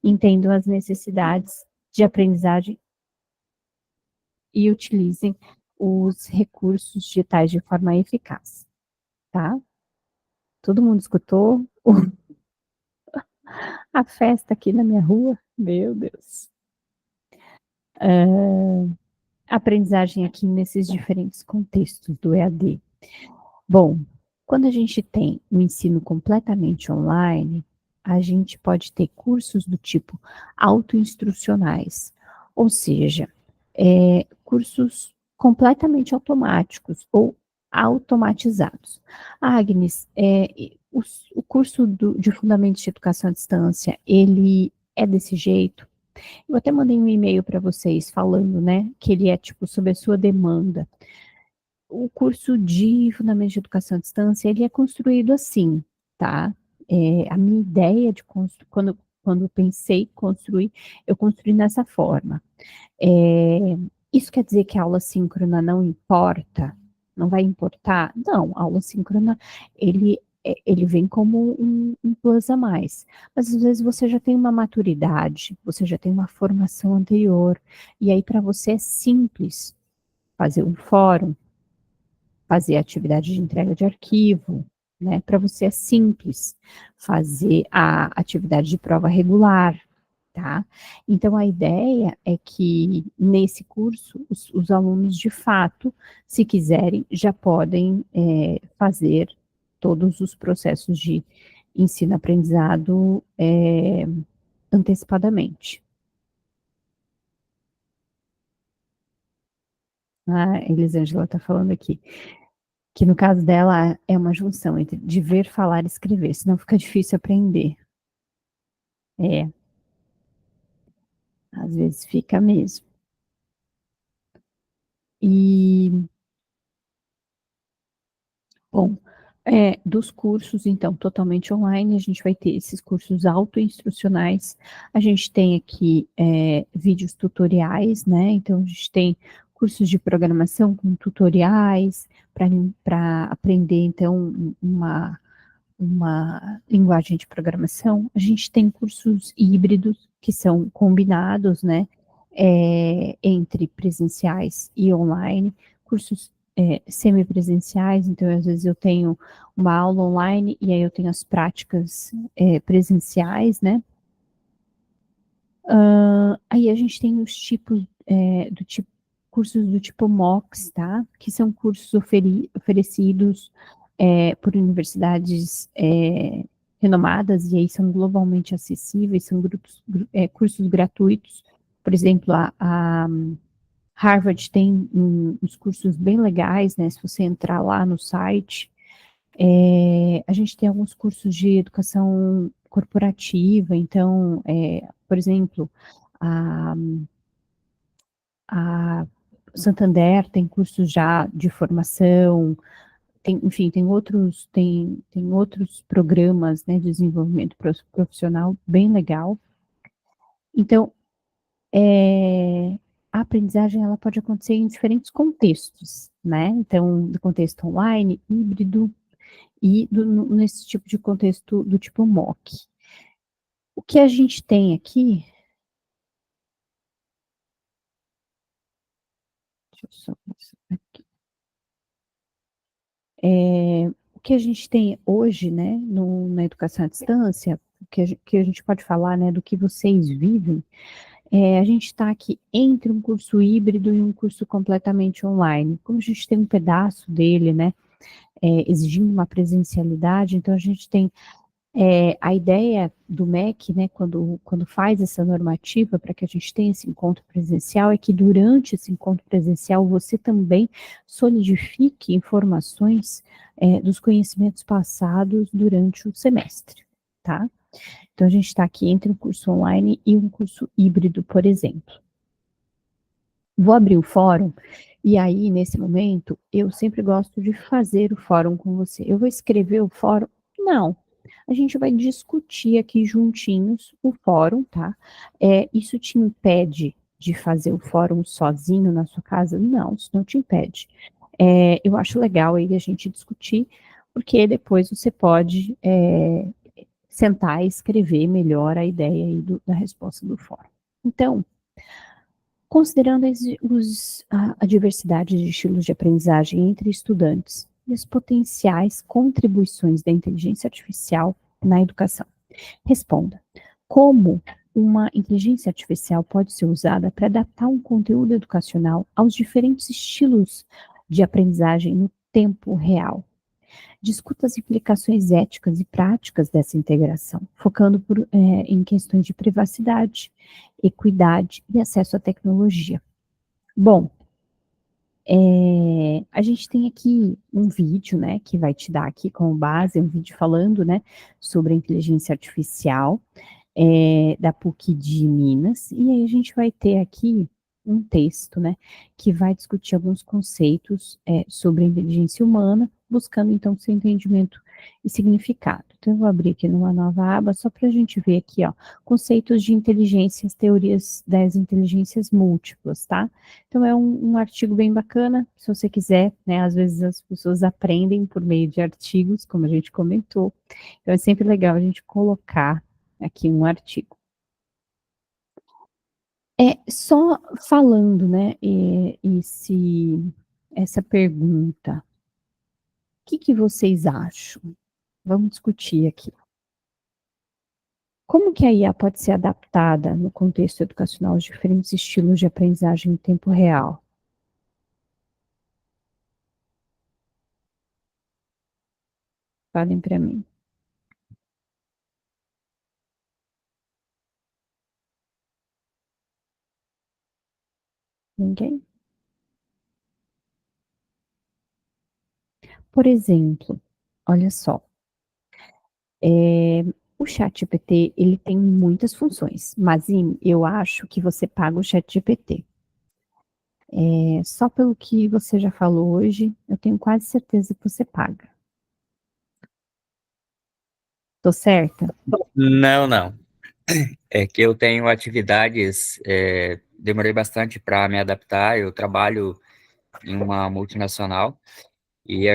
entendam as necessidades de aprendizagem e utilizem os recursos digitais de forma eficaz, tá? Todo mundo escutou a festa aqui na minha rua? Meu Deus. Aprendizagem aqui nesses diferentes contextos do EAD. Bom, quando a gente tem um ensino completamente online, a gente pode ter cursos do tipo autoinstrucionais, ou seja, cursos completamente automáticos ou automatizados. Agnes, o curso de Fundamentos de Educação à Distância, ele é desse jeito? Eu até mandei um e-mail para vocês falando, né, que ele é tipo sob a sua demanda. O curso de Fundamentos de Educação à Distância, ele é construído assim, tá? A minha ideia de quando eu pensei em construir, eu construí nessa forma. Isso quer dizer que a aula síncrona não importa? Não vai importar? Não, a aula síncrona, ele vem como um plus a mais. Mas às vezes você já tem uma maturidade, você já tem uma formação anterior, e aí para você é simples fazer um fórum, fazer atividade de entrega de arquivo, né? Para você é simples fazer a atividade de prova regular, tá? Então, a ideia é que nesse curso, os alunos, de fato, se quiserem, já podem fazer todos os processos de ensino-aprendizado antecipadamente. A Elisângela está falando aqui, que no caso dela é uma junção entre de ver, falar e escrever, senão fica difícil aprender. Às vezes fica mesmo. E, bom, dos cursos, então, totalmente online, a gente vai ter esses cursos autoinstrucionais, a gente tem aqui vídeos tutoriais, né, então a gente tem cursos de programação com tutoriais, para aprender, então, uma linguagem de programação. A gente tem cursos híbridos, que são combinados, né, entre presenciais e online, cursos semipresenciais, então às vezes eu tenho uma aula online e aí eu tenho as práticas presenciais, né. Aí a gente tem os tipos cursos do tipo MOOCs, tá? Que são cursos oferecidos por universidades renomadas e aí são globalmente acessíveis, são cursos gratuitos. Por exemplo, a Harvard tem uns cursos bem legais, né? Se você entrar lá no site, a gente tem alguns cursos de educação corporativa, então, por exemplo, a Santander tem cursos já de formação, enfim, tem outros programas, né, de desenvolvimento profissional bem legal. Então, a aprendizagem ela pode acontecer em diferentes contextos, né? Então, do contexto online, híbrido e nesse tipo de contexto do tipo MOOC. O que a gente tem aqui Deixa eu só ver isso aqui. O que a gente tem hoje, né, na educação à distância, que a gente pode falar, né, do que vocês vivem, a gente está aqui entre um curso híbrido e um curso completamente online. Como a gente tem um pedaço dele, né, exigindo uma presencialidade, então a gente tem a ideia do MEC, né, quando faz essa normativa para que a gente tenha esse encontro presencial, é que durante esse encontro presencial você também solidifique informações dos conhecimentos passados durante o semestre, tá? Então a gente está aqui entre um curso online e um curso híbrido, por exemplo. Vou abrir o fórum, e aí, nesse momento, eu sempre gosto de fazer o fórum com você. Eu vou escrever o fórum? Não. A gente vai discutir aqui juntinhos o fórum, tá? Isso te impede de fazer o fórum sozinho na sua casa? Não, isso não te impede. Eu acho legal aí a gente discutir, porque depois você pode sentar e escrever melhor a ideia aí da resposta do fórum. Então, considerando a diversidade de estilos de aprendizagem entre estudantes e as potenciais contribuições da inteligência artificial na educação, responda: como uma inteligência artificial pode ser usada para adaptar um conteúdo educacional aos diferentes estilos de aprendizagem no tempo real? Discuta as implicações éticas e práticas dessa integração, focando em questões de privacidade, equidade e acesso à tecnologia. Bom, a gente tem aqui um vídeo, né, que vai te dar aqui como base, um vídeo falando, né, sobre a inteligência artificial, da PUC de Minas, e aí a gente vai ter aqui um texto, né, que vai discutir alguns conceitos sobre a inteligência humana, buscando então seu entendimento e significado. Então eu vou abrir aqui numa nova aba só para a gente ver aqui, ó, conceitos de inteligências, teorias das inteligências múltiplas, tá? Então é um artigo bem bacana, se você quiser, né, às vezes as pessoas aprendem por meio de artigos, como a gente comentou, então é sempre legal a gente colocar aqui um artigo. Só falando, né, essa pergunta, o que vocês acham? Vamos discutir aqui. Como que a IA pode ser adaptada no contexto educacional aos diferentes estilos de aprendizagem em tempo real? Falem para mim. Ninguém? Por exemplo, olha só, o ChatGPT, ele tem muitas funções, mas eu acho que você paga o ChatGPT. Só pelo que você já falou hoje, eu tenho quase certeza que você paga. Tô certa? Não, não. É que eu tenho atividades, demorei bastante para me adaptar. Eu trabalho em uma multinacional e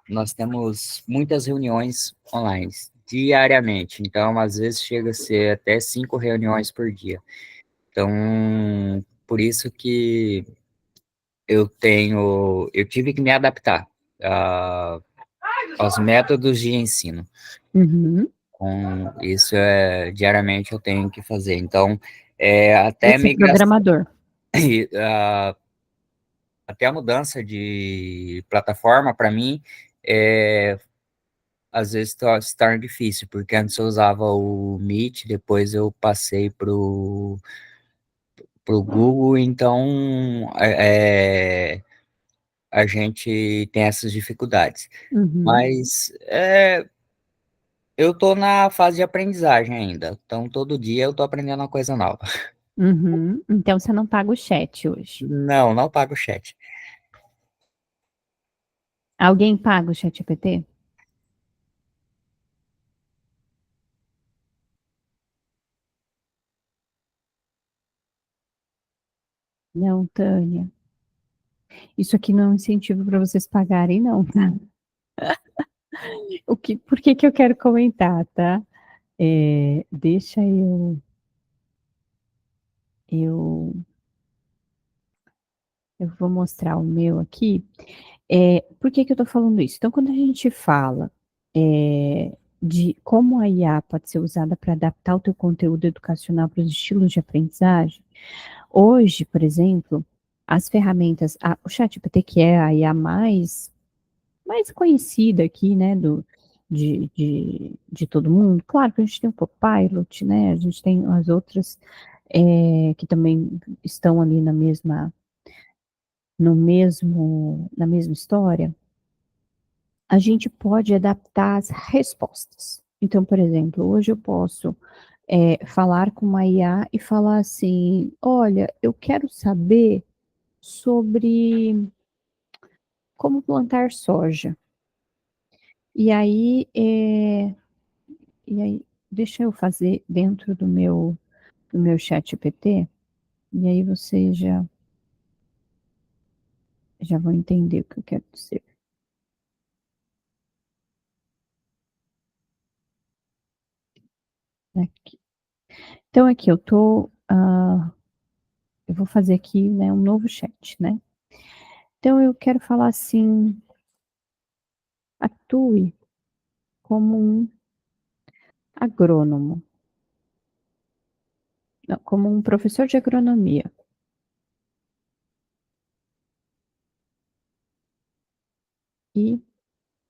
nós temos muitas reuniões online diariamente. Então, às vezes chega a ser até 5 reuniões por dia. Então, por isso que eu tive que me adaptar aos métodos de ensino. Uhum. Com isso, diariamente eu tenho que fazer. Então, até Esse migração, programador. até a mudança de plataforma, para mim, às vezes se torna difícil, porque antes eu usava o Meet, depois eu passei pro Google, então a gente tem essas dificuldades. Uhum. Mas eu tô na fase de aprendizagem ainda, então todo dia eu tô aprendendo uma coisa nova. Uhum. Então você não paga o chat hoje. Não, não pago o chat. Alguém paga o ChatGPT? Não, Tânia. Isso aqui não é um incentivo para vocês pagarem, não, tá? Por que que eu quero comentar, tá? Deixa eu Eu vou mostrar o meu aqui. Por que que eu tô falando isso? Então, quando a gente fala, de como a IA pode ser usada para adaptar o teu conteúdo educacional para os estilos de aprendizagem, hoje, por exemplo, as ferramentas, o ChatGPT, que é a IA mais conhecida aqui, né, de todo mundo. Claro que a gente tem o Copilot, né, a gente tem as outras, que também estão ali na mesma história. A gente pode adaptar as respostas. Então, por exemplo, hoje eu posso, falar com uma IA e falar assim: "Olha, eu quero saber sobre como plantar soja". E aí, deixa eu fazer dentro do meu ChatGPT, e aí você já vão entender o que eu quero dizer. Aqui. Então aqui eu vou fazer aqui, né, um novo chat, né. Então eu quero falar assim: "Atue como um agrônomo", não, como um professor de agronomia, e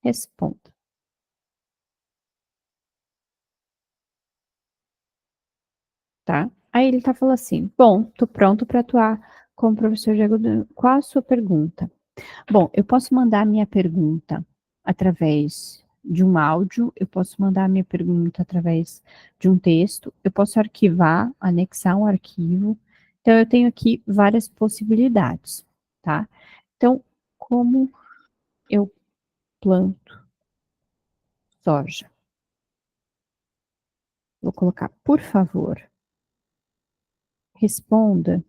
responda, tá. Aí ele tá falando assim: "Bom, tô pronto para atuar como professor de agronomia. Qual a sua pergunta?". Bom, eu posso mandar a minha pergunta através de um áudio, eu posso mandar a minha pergunta através de um texto, eu posso arquivar, anexar um arquivo. Então eu tenho aqui várias possibilidades, tá. Então, como eu planto soja? Vou colocar: "Por favor, responda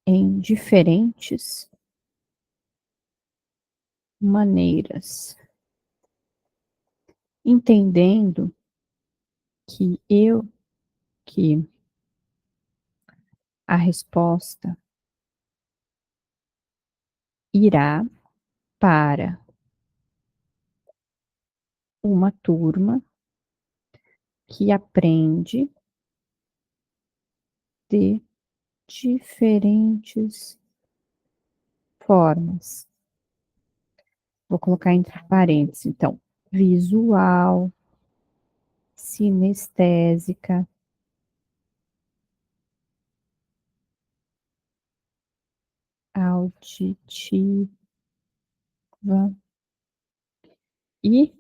em diferentes maneiras, entendendo que a resposta irá para uma turma que aprende de diferentes formas". Vou colocar entre parênteses, então: visual, sinestésica, auditiva e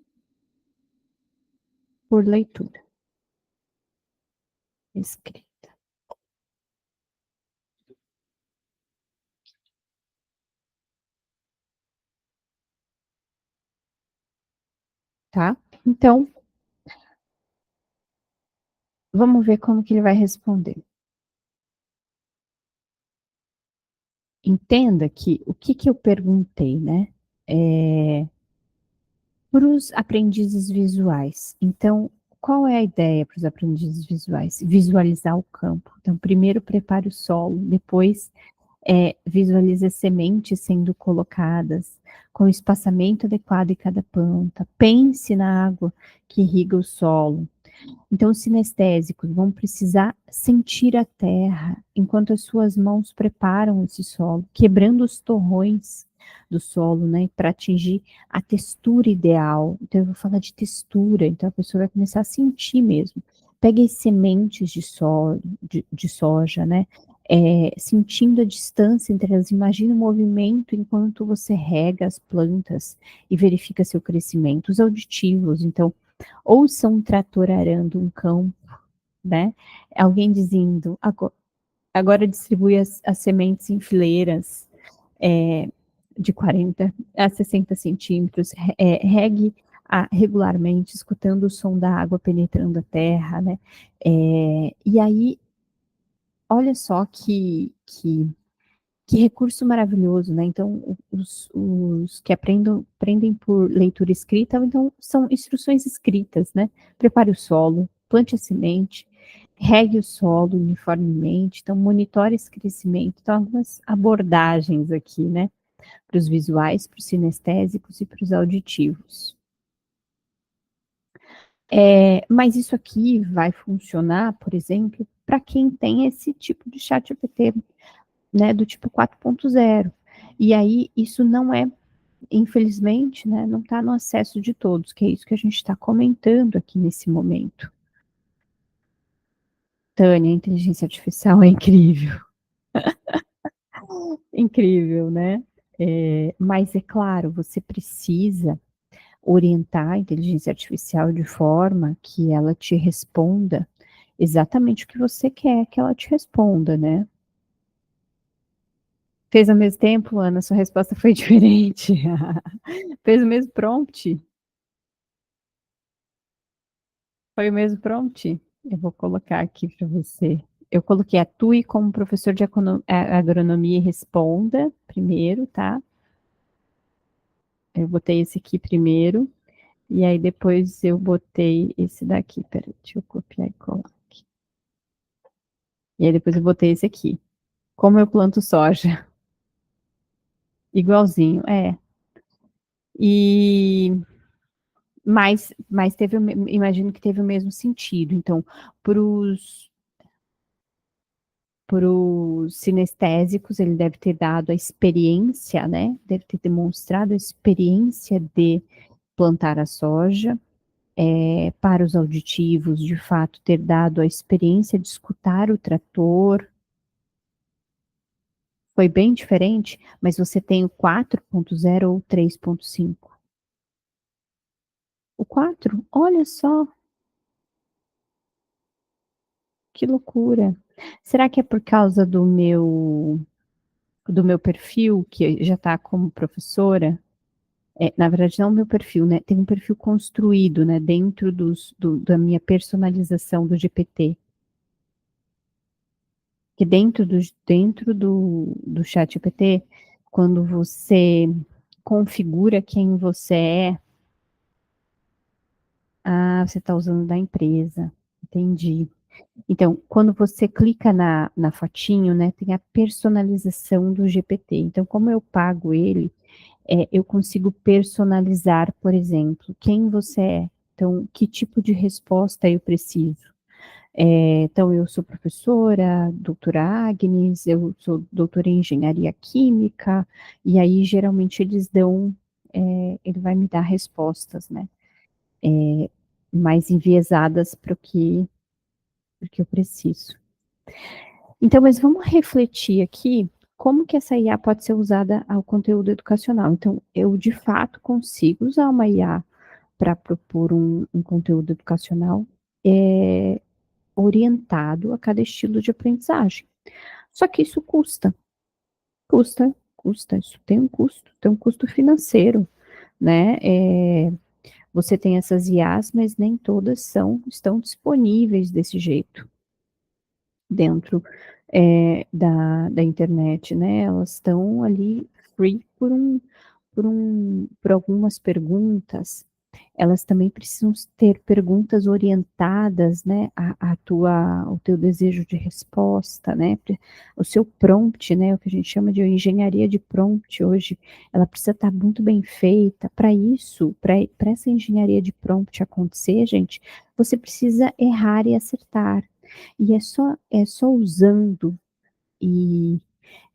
por leitura escrita, tá. Então, vamos ver como que ele vai responder. Entenda que o que que eu perguntei, né, para os aprendizes visuais. Então, qual é a ideia para os aprendizes visuais? Visualizar o campo. Então, primeiro prepare o solo, depois, visualize as sementes sendo colocadas, com o espaçamento adequado em cada planta. Pense na água que irriga o solo. Então, os sinestésicos vão precisar sentir a terra enquanto as suas mãos preparam esse solo, quebrando os torrões do solo, né, para atingir a textura ideal. Então, eu vou falar de textura, então a pessoa vai começar a sentir mesmo. Pegue as sementes de soja, né, sentindo a distância entre elas. Imagina o movimento enquanto você rega as plantas e verifica seu crescimento. Os auditivos, então, ouça um trator arando um campo, né, alguém dizendo: Agora distribui as sementes em fileiras, de 40 a 60 centímetros, regue regularmente, escutando o som da água penetrando a terra, né". E aí, olha só que recurso maravilhoso, né. Então, os que aprendem por leitura escrita, então são instruções escritas, né. Prepare o solo, plante a semente, regue o solo uniformemente, então monitore esse crescimento. Então, algumas abordagens aqui, né, para os visuais, para os sinestésicos e para os auditivos. Mas isso aqui vai funcionar, por exemplo, para quem tem esse tipo de chat GPT, né, do tipo 4.0. E aí, isso não é, infelizmente, né, não está no acesso de todos, que é isso que a gente está comentando aqui nesse momento. Tânia, a inteligência artificial é incrível. Incrível, né? Mas é claro, você precisa orientar a inteligência artificial de forma que ela te responda exatamente o que você quer que ela te responda, né? Fez ao mesmo tempo, Ana, sua resposta foi diferente. Fez o mesmo prompt? Foi o mesmo prompt? Eu vou colocar aqui para você. Eu coloquei atue como professor de agronomia e responda primeiro, tá? Eu botei esse aqui primeiro. E aí depois eu botei esse daqui. Peraí, deixa eu copiar e colar aqui. E aí depois eu botei esse aqui. Como eu planto soja? Igualzinho, é. E mas teve, imagino que teve o mesmo sentido. Então, para os sinestésicos, ele deve ter dado a experiência, né? Deve ter demonstrado a experiência de plantar a soja. Para os auditivos, de fato, ter dado a experiência de escutar o trator. Foi bem diferente, mas você tem o 4.0 ou 3.5? O 4? Olha só, que loucura. Será que é por causa do meu perfil, que já está como professora? Na verdade, não o meu perfil, né? Tem um perfil construído, né? Dentro da minha personalização do GPT. Que dentro do chat GPT, quando você configura quem você é, você está usando da empresa, entendi. Então, quando você clica na fotinho, né, tem a personalização do GPT. Então, como eu pago ele, eu consigo personalizar, por exemplo, quem você é. Então, que tipo de resposta eu preciso. Então, eu sou professora, doutora Agnes, eu sou doutora em engenharia química, e aí geralmente ele vai me dar respostas, né, mais enviesadas para o que eu preciso. Então, mas vamos refletir aqui como que essa IA pode ser usada ao conteúdo educacional. Então, eu de fato consigo usar uma IA para propor um conteúdo educacional orientado a cada estilo de aprendizagem. Só que isso custa, isso tem um custo financeiro, né? Você tem essas IAs, mas nem todas estão disponíveis desse jeito dentro da internet, né? Elas estão ali free por algumas perguntas. Elas também precisam ter perguntas orientadas, né, ao teu desejo de resposta, né, o seu prompt, né, o que a gente chama de engenharia de prompt hoje, ela precisa estar muito bem feita. Para isso, para essa engenharia de prompt acontecer, gente, você precisa errar e acertar. E é só usando e,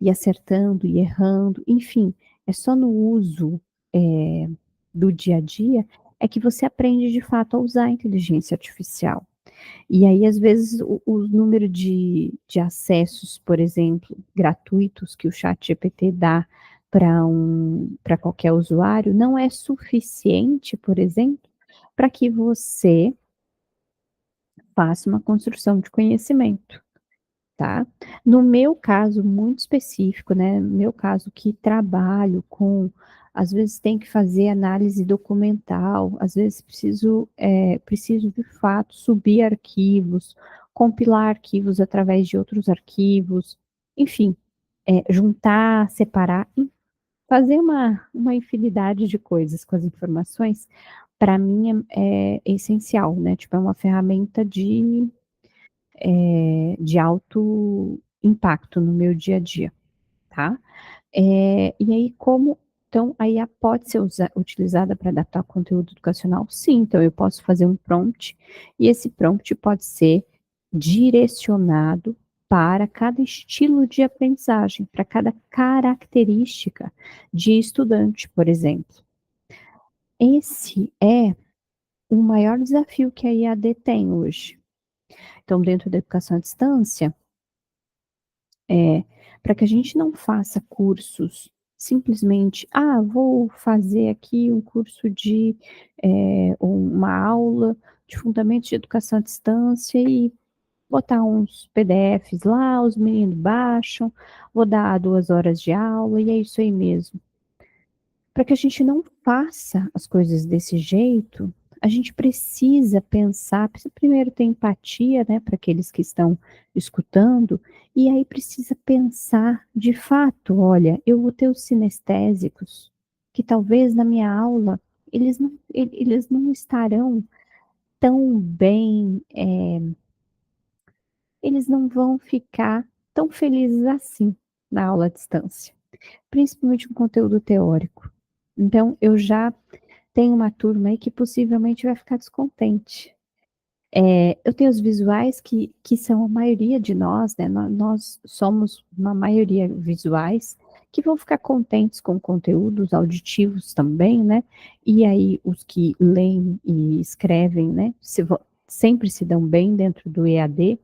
e acertando e errando, enfim, é só no uso do dia a dia é que você aprende de fato a usar a inteligência artificial. E aí, às vezes, o número de acessos, por exemplo, gratuitos que o chat GPT dá para qualquer usuário, não é suficiente, por exemplo, para que você faça uma construção de conhecimento. Tá? No meu caso muito específico, né, no meu caso que trabalho às vezes tem que fazer análise documental, às vezes preciso de fato subir arquivos, compilar arquivos através de outros arquivos, enfim, juntar, separar, fazer uma infinidade de coisas com as informações, para mim é essencial, né, tipo, é uma ferramenta de alto impacto no meu dia a dia, tá? E aí então a IA pode ser utilizada para adaptar conteúdo educacional? Sim, então eu posso fazer um prompt, e esse prompt pode ser direcionado para cada estilo de aprendizagem, para cada característica de estudante, por exemplo. Esse é o maior desafio que a IAD tem hoje. Então, dentro da educação à distância, para que a gente não faça cursos simplesmente, vou fazer aqui um curso de uma aula de fundamentos de educação à distância e botar uns PDFs lá, os meninos baixam, vou dar 2 horas de aula e é isso aí mesmo. Para que a gente não faça as coisas desse jeito, a gente precisa pensar, precisa primeiro ter empatia, né, para aqueles que estão escutando, e aí precisa pensar de fato, olha, eu vou ter os sinestésicos, que talvez na minha aula eles não estarão tão bem, eles não vão ficar tão felizes assim na aula à distância, principalmente com conteúdo teórico. Então, eu já tenho uma turma aí que possivelmente vai ficar descontente. Eu tenho os visuais que são a maioria de nós, né? Nós somos uma maioria visuais, que vão ficar contentes com conteúdos auditivos também, né? E aí os que leem e escrevem, né? Sempre se dão bem dentro do EAD,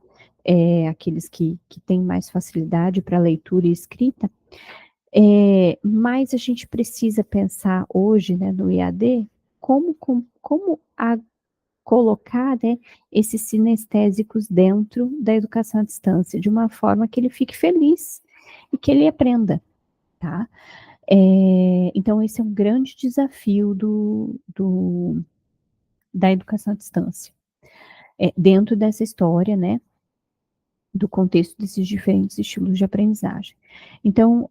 aqueles que têm mais facilidade para leitura e escrita. Mas a gente precisa pensar hoje, né, no EAD, como colocar, né, esses sinestésicos dentro da educação à distância, de uma forma que ele fique feliz e que ele aprenda, tá? Então, esse é um grande desafio da educação à distância. Dentro dessa história, né, do contexto desses diferentes estilos de aprendizagem. Então,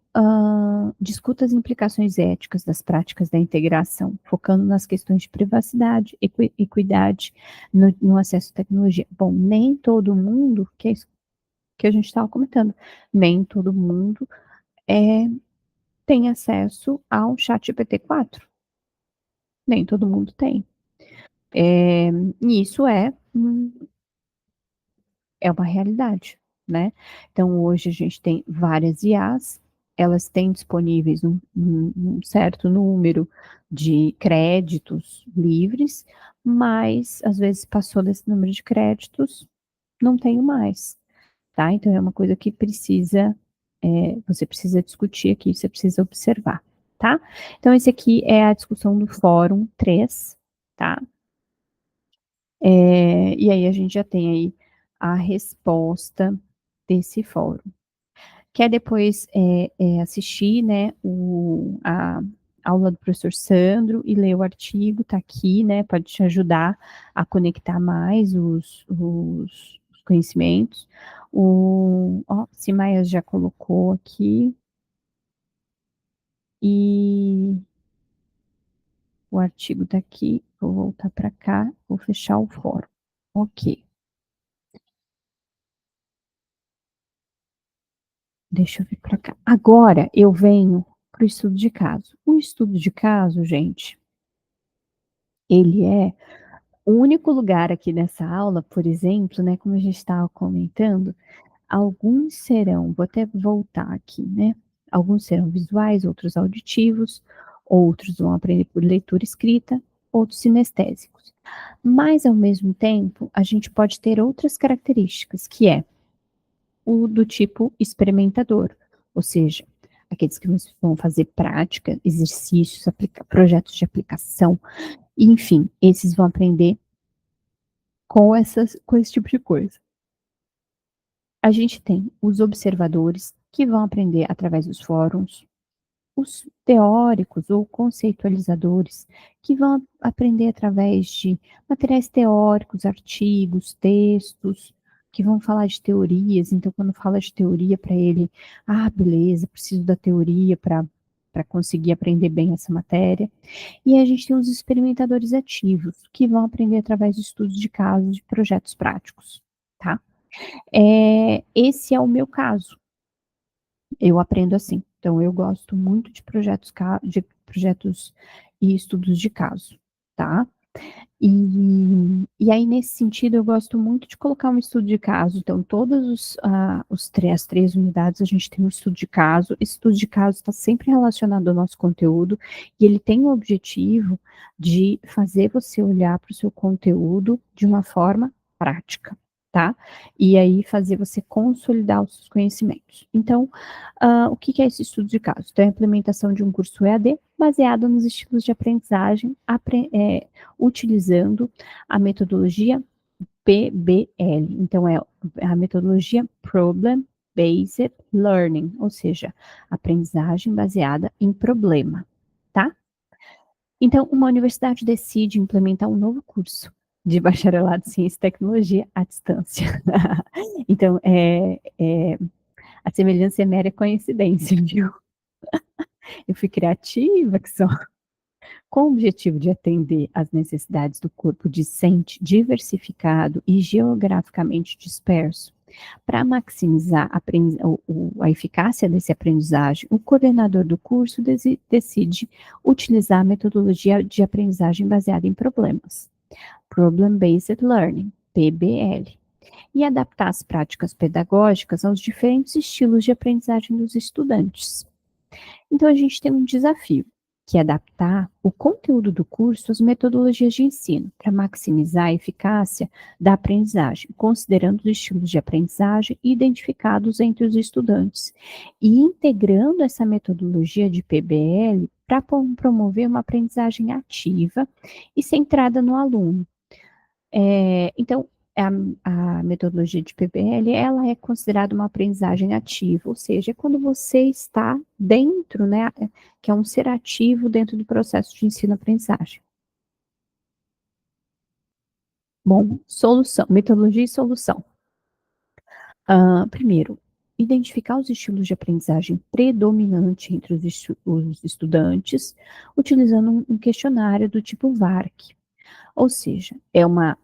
discuta as implicações éticas das práticas da integração, focando nas questões de privacidade, equidade no acesso à tecnologia. Bom, nem todo mundo, que é isso que a gente estava comentando, nem todo mundo tem acesso ao ChatGPT-4. Nem todo mundo tem. E isso é uma realidade, né? Então, hoje a gente tem várias IAs, elas têm disponíveis um certo número de créditos livres, mas às vezes passou desse número de créditos, não tenho mais, tá? Então, é uma coisa que você precisa discutir aqui, você precisa observar, tá? Então, esse aqui é a discussão do Fórum 3, tá? E aí a gente já tem aí a resposta desse fórum. Quer depois assistir, né, a aula do professor Sandro e ler o artigo, tá aqui, né, pode te ajudar a conectar mais os conhecimentos. Simaias já colocou aqui. E o artigo tá aqui, vou voltar para cá, vou fechar o fórum. Ok. Deixa eu vir para cá. Agora eu venho para o estudo de caso. O estudo de caso, gente, ele é o único lugar aqui nessa aula, por exemplo, né, como a gente estava comentando, alguns serão, vou até voltar aqui, né? Alguns serão visuais, outros auditivos, outros vão aprender por leitura escrita, outros sinestésicos. Mas, ao mesmo tempo, a gente pode ter outras características, que é o do tipo experimentador, ou seja, aqueles que vão fazer prática, exercícios, projetos de aplicação, enfim, esses vão aprender com esse tipo de coisa. A gente tem os observadores, que vão aprender através dos fóruns, os teóricos ou conceitualizadores, que vão aprender através de materiais teóricos, artigos, textos, que vão falar de teorias. Então, quando fala de teoria para ele, beleza, preciso da teoria para conseguir aprender bem essa matéria. E a gente tem os experimentadores ativos, que vão aprender através de estudos de casos, de projetos práticos, tá? Esse é o meu caso. Eu aprendo assim. Então, eu gosto muito de projetos e estudos de caso, tá? E aí, nesse sentido, eu gosto muito de colocar um estudo de caso. Então, as 3 unidades, a gente tem um estudo de caso. Esse estudo de caso está sempre relacionado ao nosso conteúdo, e ele tem o objetivo de fazer você olhar para o seu conteúdo de uma forma prática, tá? E aí, fazer você consolidar os seus conhecimentos. Então, o que é esse estudo de caso? Então, é a implementação de um curso EAD baseado nos estilos de aprendizagem, utilizando a metodologia PBL. Então, é a metodologia Problem Based Learning, ou seja, aprendizagem baseada em problema, tá? Então, uma universidade decide implementar um novo curso de bacharelado em ciência e tecnologia à distância. Então, a semelhança é mera coincidência, viu? Eu fui criativa, que só. Com o objetivo de atender às necessidades do corpo discente, diversificado e geograficamente disperso, para maximizar a eficácia desse aprendizagem, o coordenador do curso decide utilizar a metodologia de aprendizagem baseada em problemas, Problem Based Learning, PBL, e adaptar as práticas pedagógicas aos diferentes estilos de aprendizagem dos estudantes. Então, a gente tem um desafio, que é adaptar o conteúdo do curso às metodologias de ensino, para maximizar a eficácia da aprendizagem, considerando os estilos de aprendizagem identificados entre os estudantes, e integrando essa metodologia de PBL para promover uma aprendizagem ativa e centrada no aluno. Então, a metodologia de PBL, ela é considerada uma aprendizagem ativa, ou seja, é quando você está dentro, né, que é um ser ativo dentro do processo de ensino-aprendizagem. Bom, metodologia e solução. Primeiro, identificar os estilos de aprendizagem predominante entre os estudantes, utilizando um questionário do tipo VARC. Ou seja, é uma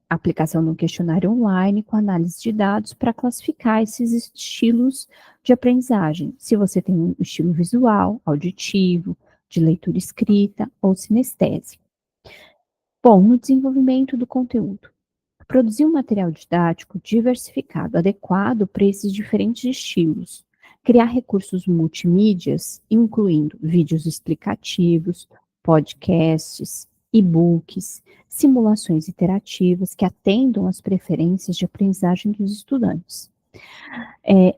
aplicação de um questionário online com análise de dados para classificar esses estilos de aprendizagem. Se você tem um estilo visual, auditivo, de leitura escrita ou sinestésico. Bom, no desenvolvimento do conteúdo. Produzir um material didático diversificado, adequado para esses diferentes estilos. Criar recursos multimídias, incluindo vídeos explicativos, podcasts, e-books, simulações interativas que atendam às preferências de aprendizagem dos estudantes.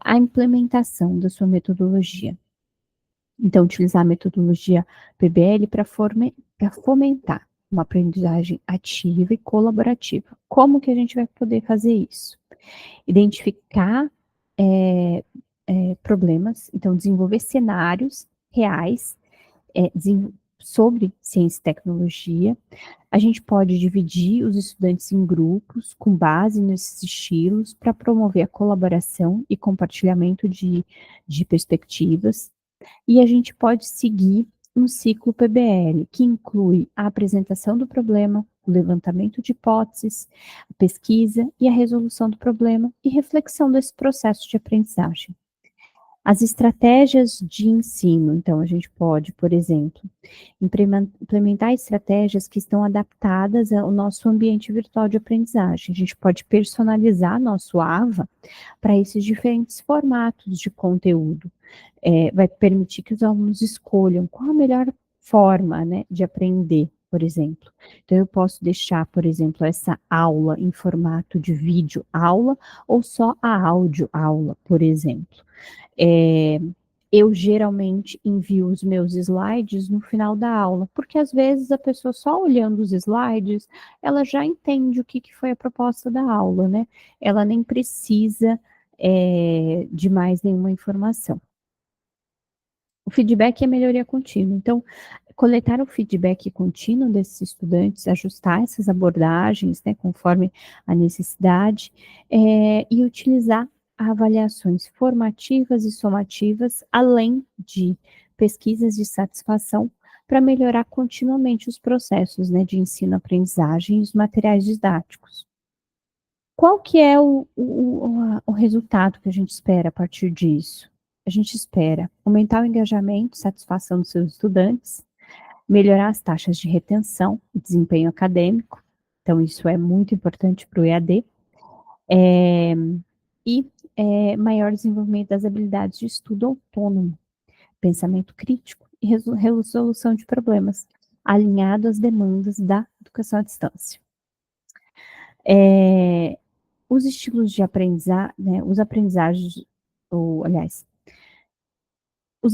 A implementação da sua metodologia. Então, utilizar a metodologia PBL para fomentar uma aprendizagem ativa e colaborativa. Como que a gente vai poder fazer isso? Identificar problemas, então desenvolver cenários reais sobre ciência e tecnologia. A gente pode dividir os estudantes em grupos com base nesses estilos para promover a colaboração e compartilhamento de perspectivas. E a gente pode seguir um ciclo PBL, que inclui a apresentação do problema, o levantamento de hipóteses, a pesquisa e a resolução do problema e reflexão desse processo de aprendizagem. As estratégias de ensino, então, a gente pode, por exemplo, implementar estratégias que estão adaptadas ao nosso ambiente virtual de aprendizagem. A gente pode personalizar nosso AVA para esses diferentes formatos de conteúdo. Vai permitir que os alunos escolham qual a melhor forma, né, de aprender, por exemplo. Então, eu posso deixar, por exemplo, essa aula em formato de vídeo aula ou só a áudio aula, por exemplo. Eu geralmente envio os meus slides no final da aula, porque às vezes a pessoa só olhando os slides, ela já entende o que foi a proposta da aula, né? Ela nem precisa de mais nenhuma informação. O feedback é melhoria contínua. Então, coletar o feedback contínuo desses estudantes, ajustar essas abordagens, né, conforme a necessidade, e utilizar avaliações formativas e somativas, além de pesquisas de satisfação, para melhorar continuamente os processos, né, de ensino-aprendizagem e os materiais didáticos. Qual que é o resultado que a gente espera a partir disso? A gente espera aumentar o engajamento e satisfação dos seus estudantes, melhorar as taxas de retenção e desempenho acadêmico, então isso é muito importante para o EAD, e maior desenvolvimento das habilidades de estudo autônomo, pensamento crítico e resolução de problemas, alinhado às demandas da educação à distância. Os estilos de aprendizagem, né, os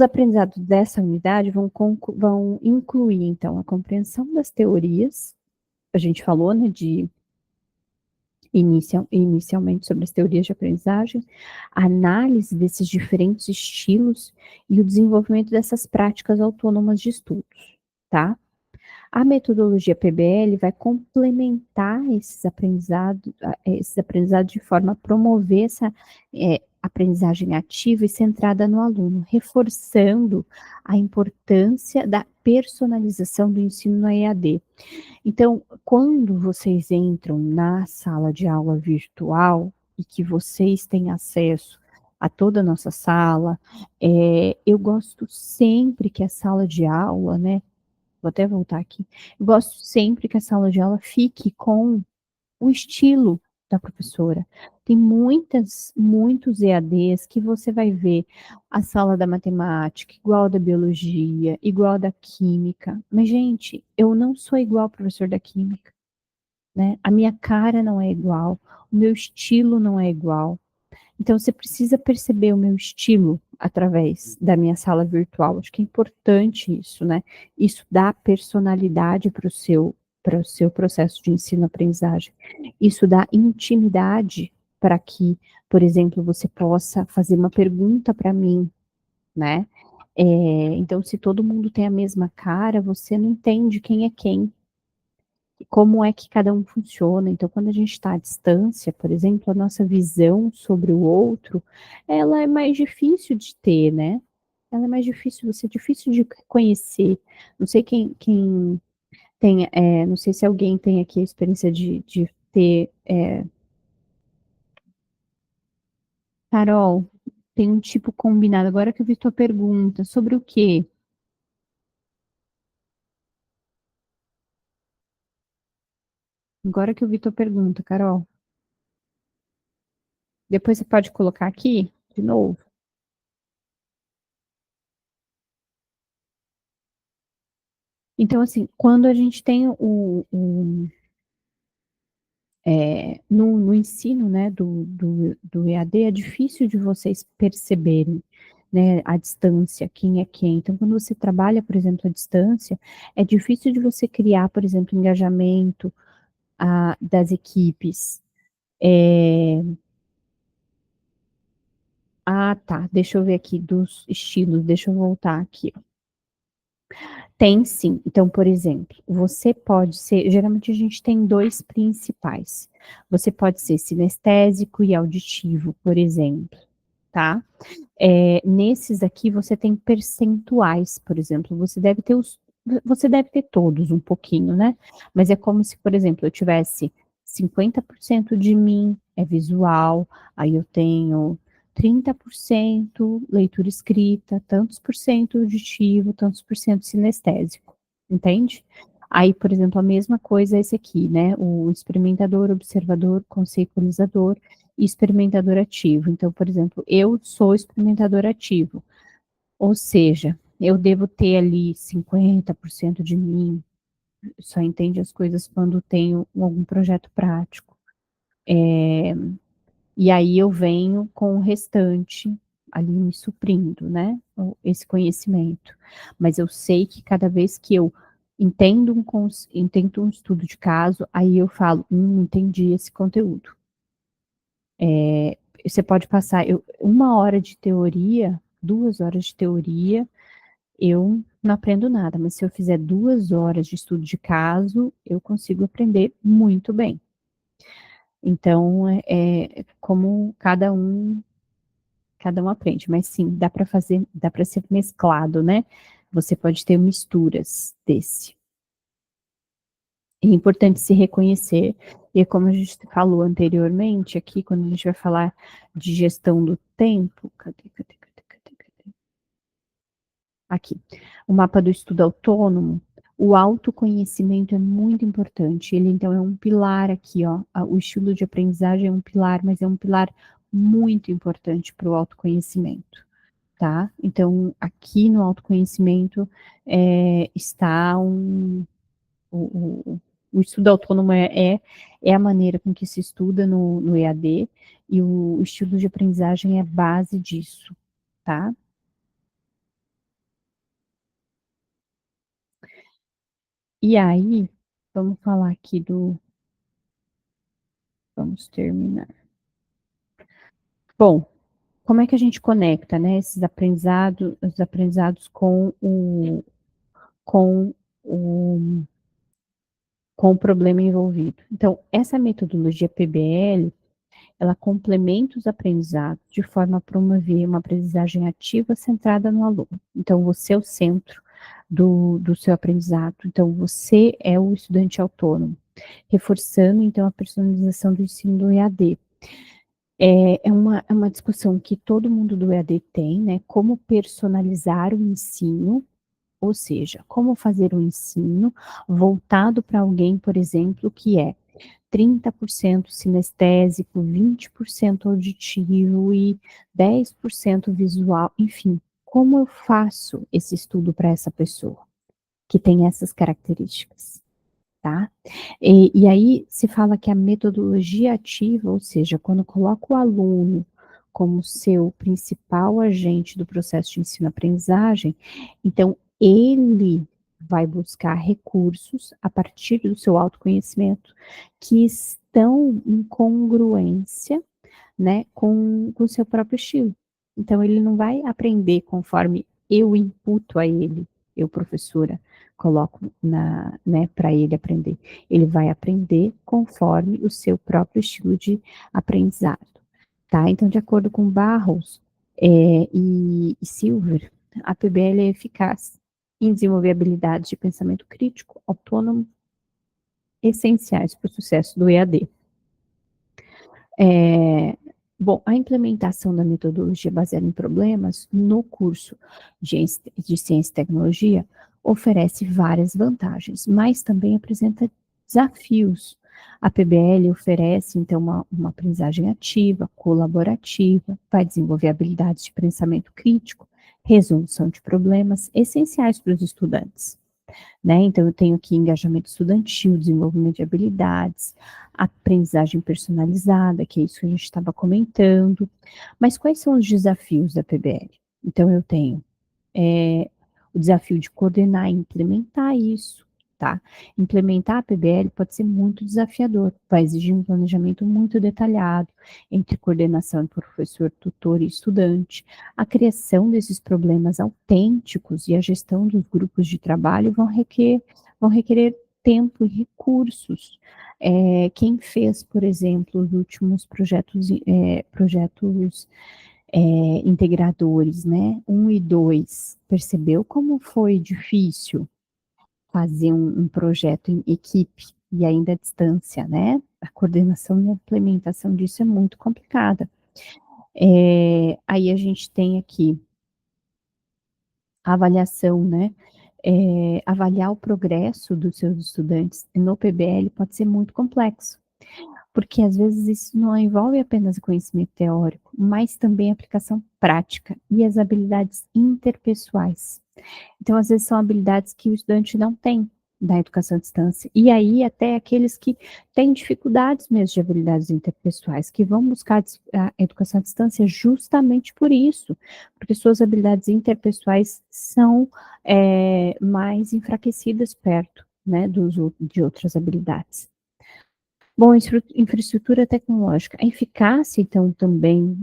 aprendizados dessa unidade vão incluir, então, a compreensão das teorias, a gente falou, né, inicialmente sobre as teorias de aprendizagem, a análise desses diferentes estilos e o desenvolvimento dessas práticas autônomas de estudos, tá? A metodologia PBL vai complementar esses aprendizados de forma a promover essa aprendizagem ativa e centrada no aluno, reforçando a importância da personalização do ensino na EAD. Então, quando vocês entram na sala de aula virtual e que vocês têm acesso a toda a nossa sala, eu gosto sempre que a sala de aula, né, vou até voltar aqui. Eu gosto sempre que a sala de aula fique com o estilo da professora. Tem muitos EADs que você vai ver a sala da matemática, igual a da biologia, igual a da química. Mas, gente, eu não sou igual ao professor da química, né? A minha cara não é igual, o meu estilo não é igual. Então, você precisa perceber o meu estilo através da minha sala virtual. Acho que é importante isso, né? Isso dá personalidade para o seu processo de ensino-aprendizagem. Isso dá intimidade para que, por exemplo, você possa fazer uma pergunta para mim, né? Então, se todo mundo tem a mesma cara, você não entende quem é quem. Como é que cada um funciona. Então, quando a gente está à distância, por exemplo, a nossa visão sobre o outro, ela é mais difícil de ter, né? Ela é mais difícil, você é difícil de conhecer. Não sei quem tem, não sei se alguém tem aqui a experiência de ter. Carol, tem um tipo combinado. Agora que eu vi tua pergunta, sobre o quê? Agora que eu vi tua pergunta, Carol. Depois você pode colocar aqui, de novo. Então, assim, quando a gente tem no ensino, né, do EAD, é difícil de vocês perceberem, né, a distância, quem é quem. Então, quando você trabalha, por exemplo, à distância, é difícil de você criar, por exemplo, engajamento das equipes. Tá, deixa eu ver aqui dos estilos, deixa eu voltar aqui. Tem sim. Então, por exemplo, você pode ser, geralmente a gente tem dois principais. Você pode ser sinestésico e auditivo, por exemplo, tá? Nesses aqui você tem percentuais, por exemplo, você deve ter todos um pouquinho, né? Mas é como se, por exemplo, eu tivesse 50% de mim é visual, aí eu tenho 30% leitura escrita, tantos por cento auditivo, tantos por cento sinestésico, entende? Aí, por exemplo, a mesma coisa é esse aqui, né? O experimentador, observador, conceitualizador e experimentador ativo. Então, por exemplo, eu sou experimentador ativo, ou seja, eu devo ter ali 50% de mim, só entende as coisas quando tenho algum projeto prático. E aí eu venho com o restante ali me suprindo, né, esse conhecimento. Mas eu sei que cada vez que eu entendo um estudo de caso, aí eu falo, entendi esse conteúdo. Você pode passar 1 hora de teoria, 2 horas de teoria, eu não aprendo nada, mas se eu fizer 2 horas de estudo de caso, eu consigo aprender muito bem. Então, como cada um aprende, mas sim, dá para ser mesclado, né? Você pode ter misturas desse. É importante se reconhecer E como a gente falou anteriormente, aqui, quando a gente vai falar de gestão do tempo, cadê? Aqui, o mapa do estudo autônomo, o autoconhecimento é muito importante. Ele, então, é um pilar aqui, ó. O estilo de aprendizagem é um pilar, mas é um pilar muito importante para o autoconhecimento, tá? Então, aqui no autoconhecimento está o estudo autônomo é a maneira com que se estuda no EAD, e o estilo de aprendizagem é a base disso, tá? E aí, vamos falar aqui vamos terminar. Bom, como é que a gente conecta, né, os aprendizados com o, com o problema envolvido? Então, essa metodologia PBL, ela complementa os aprendizados de forma a promover uma aprendizagem ativa centrada no aluno. Então, você é o centro do seu aprendizado. Então, você é o estudante autônomo, reforçando, então, a personalização do ensino do EAD. É uma discussão que todo mundo do EAD tem, né? Como personalizar o ensino, ou seja, como fazer um ensino voltado para alguém, por exemplo, que é 30% sinestésico, 20% auditivo e 10% visual, enfim. Como eu faço esse estudo para essa pessoa que tem essas características, tá? E aí se fala que a metodologia ativa, ou seja, quando coloca o aluno como seu principal agente do processo de ensino-aprendizagem, então ele vai buscar recursos a partir do seu autoconhecimento que estão em congruência, né, com o seu próprio estilo. Então ele não vai aprender conforme eu imputo a ele, eu professora coloco né, para ele aprender. Ele vai aprender conforme o seu próprio estilo de aprendizado, tá? Então, de acordo com Barros e Silver, a PBL é eficaz em desenvolver habilidades de pensamento crítico, autônomo, essenciais para o sucesso do EAD. Bom, a implementação da metodologia baseada em problemas no curso de Ciência e Tecnologia oferece várias vantagens, mas também apresenta desafios. A PBL oferece, então, uma aprendizagem ativa, colaborativa, vai desenvolver habilidades de pensamento crítico, resolução de problemas essenciais para os estudantes, né? Então, eu tenho aqui engajamento estudantil, desenvolvimento de habilidades, aprendizagem personalizada, que é isso que a gente estava comentando. Mas quais são os desafios da PBL? Então, eu tenho o desafio de coordenar e implementar isso, tá? Implementar a PBL pode ser muito desafiador, vai exigir um planejamento muito detalhado entre coordenação de professor, tutor e estudante. A criação desses problemas autênticos e a gestão dos grupos de trabalho vão requerer tempo e recursos. Quem fez, por exemplo, os últimos projetos integradores, né? 1 e 2, percebeu como foi difícil fazer um projeto em equipe e ainda à distância, né? A coordenação e a implementação disso é muito complicada. Aí a gente tem aqui a avaliação, né? Avaliar o progresso dos seus estudantes no PBL pode ser muito complexo, porque às vezes isso não envolve apenas o conhecimento teórico, mas também a aplicação prática e as habilidades interpessoais. Então, às vezes são habilidades que o estudante não tem da educação à distância, e aí até aqueles que têm dificuldades mesmo de habilidades interpessoais, que vão buscar a educação à distância justamente por isso, porque suas habilidades interpessoais são mais enfraquecidas perto, né, de outras habilidades. Bom, infraestrutura tecnológica. A eficácia, então, também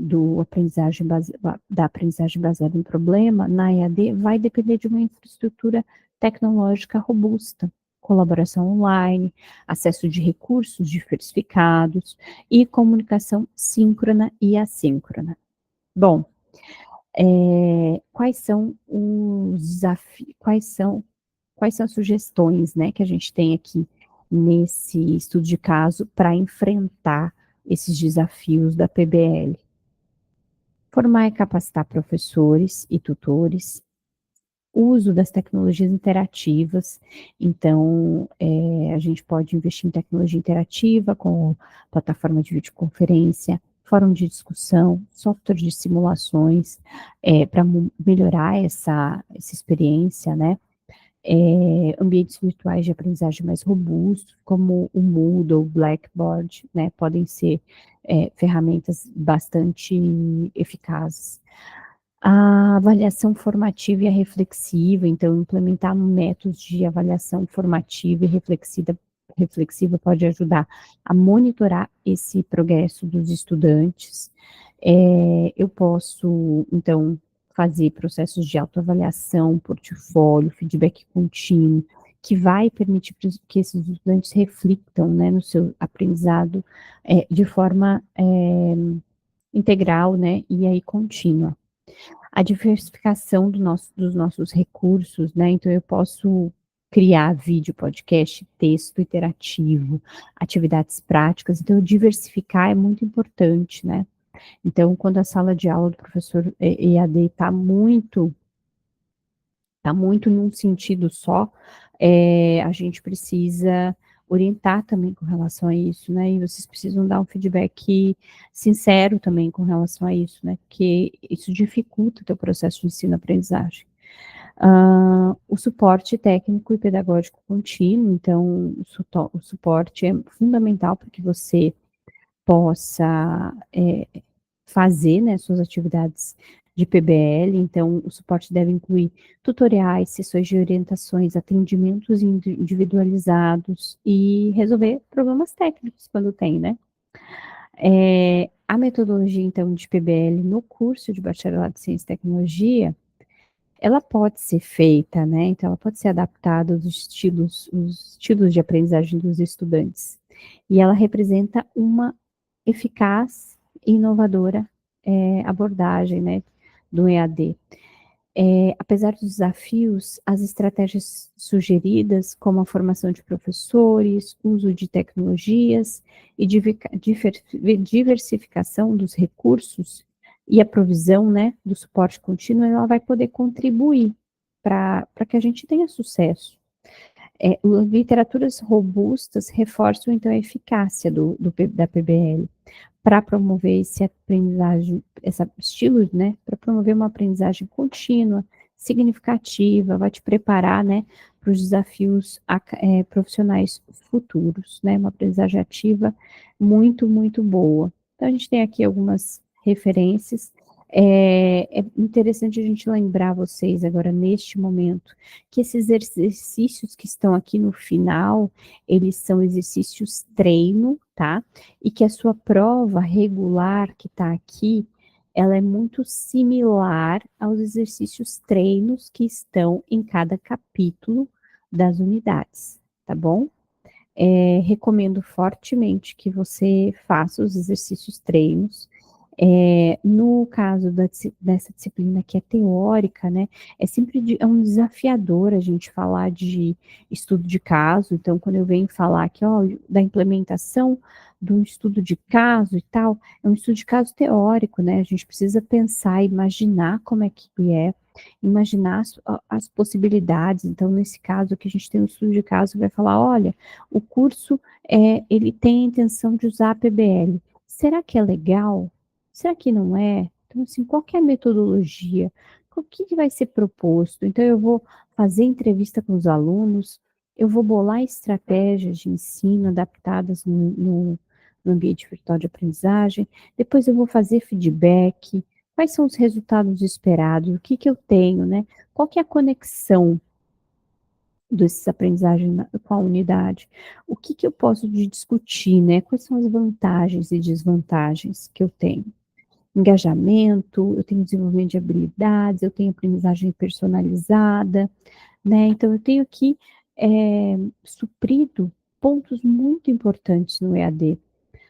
da aprendizagem baseada em problema, na EAD, vai depender de uma infraestrutura tecnológica robusta, colaboração online, acesso de recursos diversificados e comunicação síncrona e assíncrona. Bom, quais são os desafios, quais são as sugestões, né, que a gente tem aqui nesse estudo de caso para enfrentar esses desafios da PBL. Formar e capacitar professores e tutores, uso das tecnologias interativas, então, a gente pode investir em tecnologia interativa, com plataforma de videoconferência, fórum de discussão, software de simulações, para melhorar essa experiência, né? Ambientes virtuais de aprendizagem mais robustos, como o Moodle, o Blackboard, né? Podem ser ferramentas bastante eficazes. A avaliação formativa e a reflexiva, então, implementar métodos de avaliação formativa e reflexiva pode ajudar a monitorar esse progresso dos estudantes. Eu posso, então, fazer processos de autoavaliação, portfólio, feedback contínuo, que vai permitir que esses estudantes reflitam, né, no seu aprendizado de forma integral, né, e aí contínua. A diversificação dos nossos recursos, né? Então, eu posso criar vídeo, podcast, texto interativo, atividades práticas. Então, diversificar é muito importante, né? Então, quando a sala de aula do professor EAD está muito num sentido só, a gente precisa orientar também com relação a isso, né? E vocês precisam dar um feedback sincero também com relação a isso, né? Porque isso dificulta o teu processo de ensino-aprendizagem. O suporte técnico e pedagógico contínuo, então, o suporte é fundamental para que você possa fazer, né, suas atividades de PBL, então o suporte deve incluir tutoriais, sessões de orientações, atendimentos individualizados e resolver problemas técnicos quando tem, né? A metodologia, então, de PBL no curso de bacharelado em Ciência e Tecnologia, ela pode ser feita, né? Então, ela pode ser adaptada aos os estilos de aprendizagem dos estudantes. E ela representa uma eficaz e inovadora abordagem, né, do EAD. Apesar dos desafios, as estratégias sugeridas, como a formação de professores, uso de tecnologias e diversificação dos recursos e a provisão, né, do suporte contínuo, ela vai poder contribuir para que a gente tenha sucesso. Literaturas robustas reforçam, então, a eficácia da PBL para promover esse aprendizagem, esse estilo, né, para promover uma aprendizagem contínua, significativa, vai te preparar, né, para os desafios profissionais futuros, né, uma aprendizagem ativa muito, muito boa. Então, a gente tem aqui algumas referências. É interessante a gente lembrar vocês agora, neste momento, que esses exercícios que estão aqui no final, eles são exercícios treino, tá? E que a sua prova regular que está aqui, ela é muito similar aos exercícios treinos que estão em cada capítulo das unidades, tá bom? Recomendo fortemente que você faça os exercícios treinos. No caso dessa disciplina que é teórica, né, sempre um desafiador a gente falar de estudo de caso. Então, quando eu venho falar aqui, ó, da implementação do estudo de caso e tal, é um estudo de caso teórico, né, a gente precisa pensar, imaginar como é que imaginar as possibilidades. Então, nesse caso aqui, a gente tem um estudo de caso que vai falar, olha, o curso, ele tem a intenção de usar a PBL. Será que é legal? Será que não é? Então, assim, qual que é a metodologia? O que vai ser proposto? Então, eu vou fazer entrevista com os alunos, eu vou bolar estratégias de ensino adaptadas no ambiente virtual de aprendizagem, depois eu vou fazer feedback, quais são os resultados esperados, o que eu tenho, né? Qual que é a conexão dessas aprendizagens com a unidade? O que eu posso discutir, né? Quais são as vantagens e desvantagens que eu tenho? Engajamento, eu tenho desenvolvimento de habilidades, eu tenho aprendizagem personalizada, né? Então, eu tenho aqui suprido pontos muito importantes no EAD.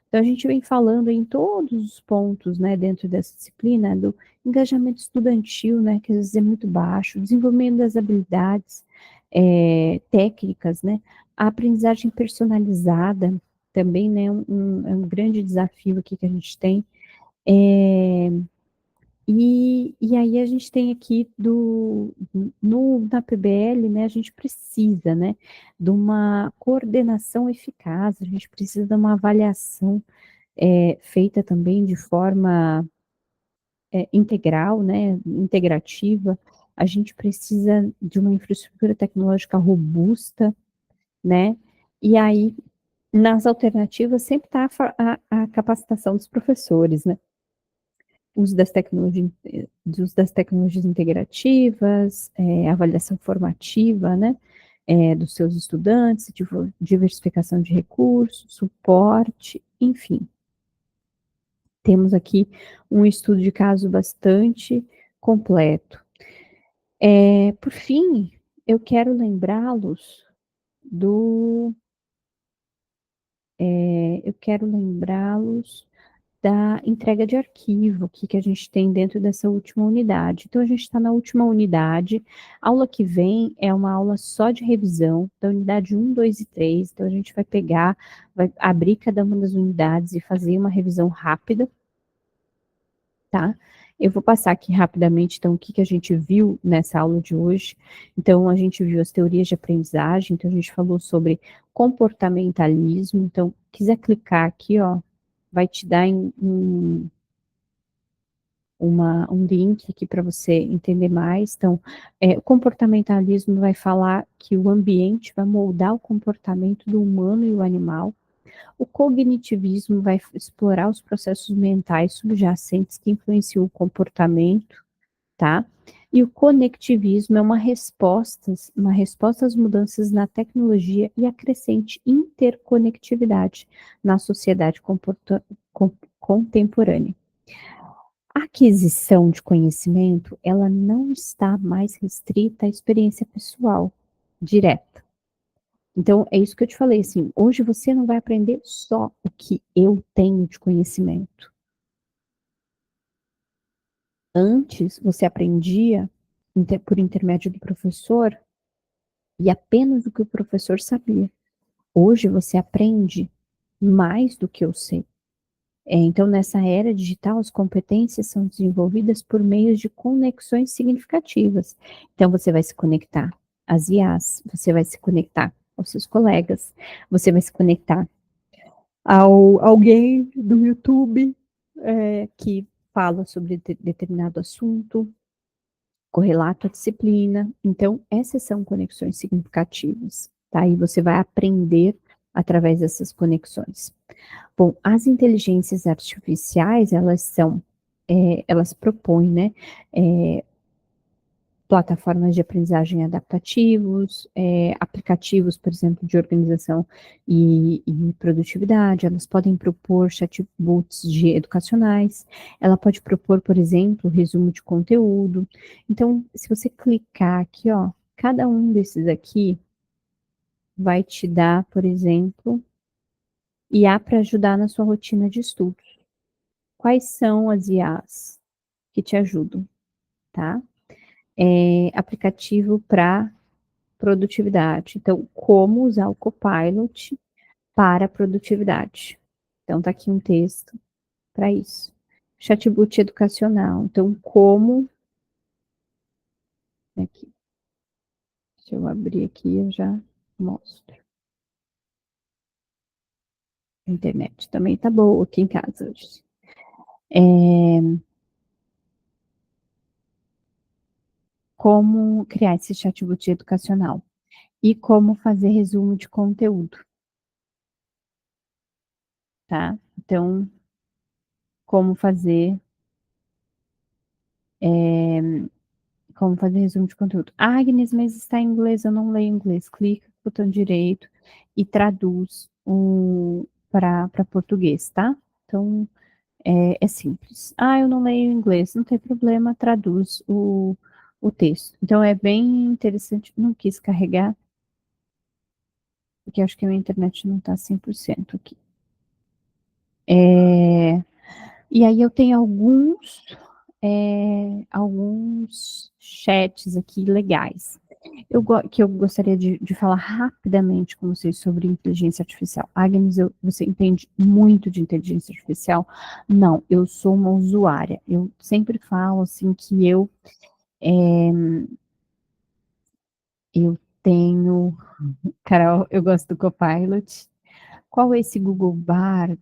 Então, a gente vem falando em todos os pontos, né, dentro dessa disciplina, do engajamento estudantil, né, que às vezes é muito baixo, desenvolvimento das habilidades técnicas, né, A aprendizagem personalizada também, né, é um grande desafio aqui que a gente tem. E aí a gente tem aqui na PBL, né, a gente precisa, né, de uma coordenação eficaz, a gente precisa de uma avaliação feita também de forma integral, né, integrativa, a gente precisa de uma infraestrutura tecnológica robusta, né, e aí nas alternativas sempre está a capacitação dos professores, né, uso das tecnologias integrativas, avaliação formativa, né, dos seus estudantes, diversificação de recursos, suporte, enfim. Temos aqui um estudo de caso bastante completo. Por fim, eu quero lembrá-los do eu quero lembrá-los da entrega de arquivo que a gente tem dentro dessa última unidade. Então, a gente está na última unidade. A aula que vem é uma aula só de revisão, da unidade 1, 2 e 3. Então, a gente vai pegar, vai abrir cada uma das unidades e fazer uma revisão rápida, tá? Eu vou passar aqui rapidamente, então, o que a gente viu nessa aula de hoje. Então, a gente viu as teorias de aprendizagem, então, a gente falou sobre comportamentalismo. Então, quiser clicar aqui, ó, vai te dar um link aqui para você entender mais. Então, o comportamentalismo vai falar que o ambiente vai moldar o comportamento do humano e o animal. O cognitivismo vai explorar os processos mentais subjacentes que influenciam o comportamento, tá? E o conectivismo é uma resposta às mudanças na tecnologia e a crescente interconectividade na sociedade contemporânea. A aquisição de conhecimento, ela não está mais restrita à experiência pessoal direta. Então, é isso que eu te falei, assim, hoje você não vai aprender só o que eu tenho de conhecimento. Antes, você aprendia por intermédio do professor e apenas o que o professor sabia. Hoje, você aprende mais do que eu sei. Então, nessa era digital, as competências são desenvolvidas por meio de conexões significativas. Então, você vai se conectar às IAs, você vai se conectar aos seus colegas, você vai se conectar ao alguém do YouTube que fala sobre determinado assunto, correlato à disciplina. Então, essas são conexões significativas, tá? E você vai aprender através dessas conexões. Bom, as inteligências artificiais, elas propõem, né, plataformas de aprendizagem adaptativos, aplicativos, por exemplo, de organização e produtividade, elas podem propor chatbots educacionais, ela pode propor, por exemplo, resumo de conteúdo. Então, se você clicar aqui, ó, cada um desses aqui vai te dar, por exemplo, IA para ajudar na sua rotina de estudos. Quais são as IAs que te ajudam, tá? Aplicativo para produtividade. Então, como usar o Copilot para produtividade. Então, tá aqui um texto para isso. Chatbot educacional. Então, como. Aqui. Deixa eu abrir aqui, eu já mostro. A internet também tá boa aqui em casa hoje. Como criar esse chatbot educacional e como fazer resumo de conteúdo, tá? Então, como fazer resumo de conteúdo. Ah, Agnes, mas está em inglês, eu não leio inglês. Clica com o botão direito e traduz para português, tá? Então, é simples. Ah, eu não leio inglês, não tem problema, traduz o texto. Então, é bem interessante. Não quis carregar, porque acho que a minha internet não está 100% aqui. E aí eu tenho alguns chats aqui legais. Que eu gostaria de falar rapidamente com vocês sobre inteligência artificial. Agnes, você entende muito de inteligência artificial? Não, eu sou uma usuária. Eu sempre falo assim que eu tenho, Carol, eu gosto do Copilot. Qual é esse Google Bard?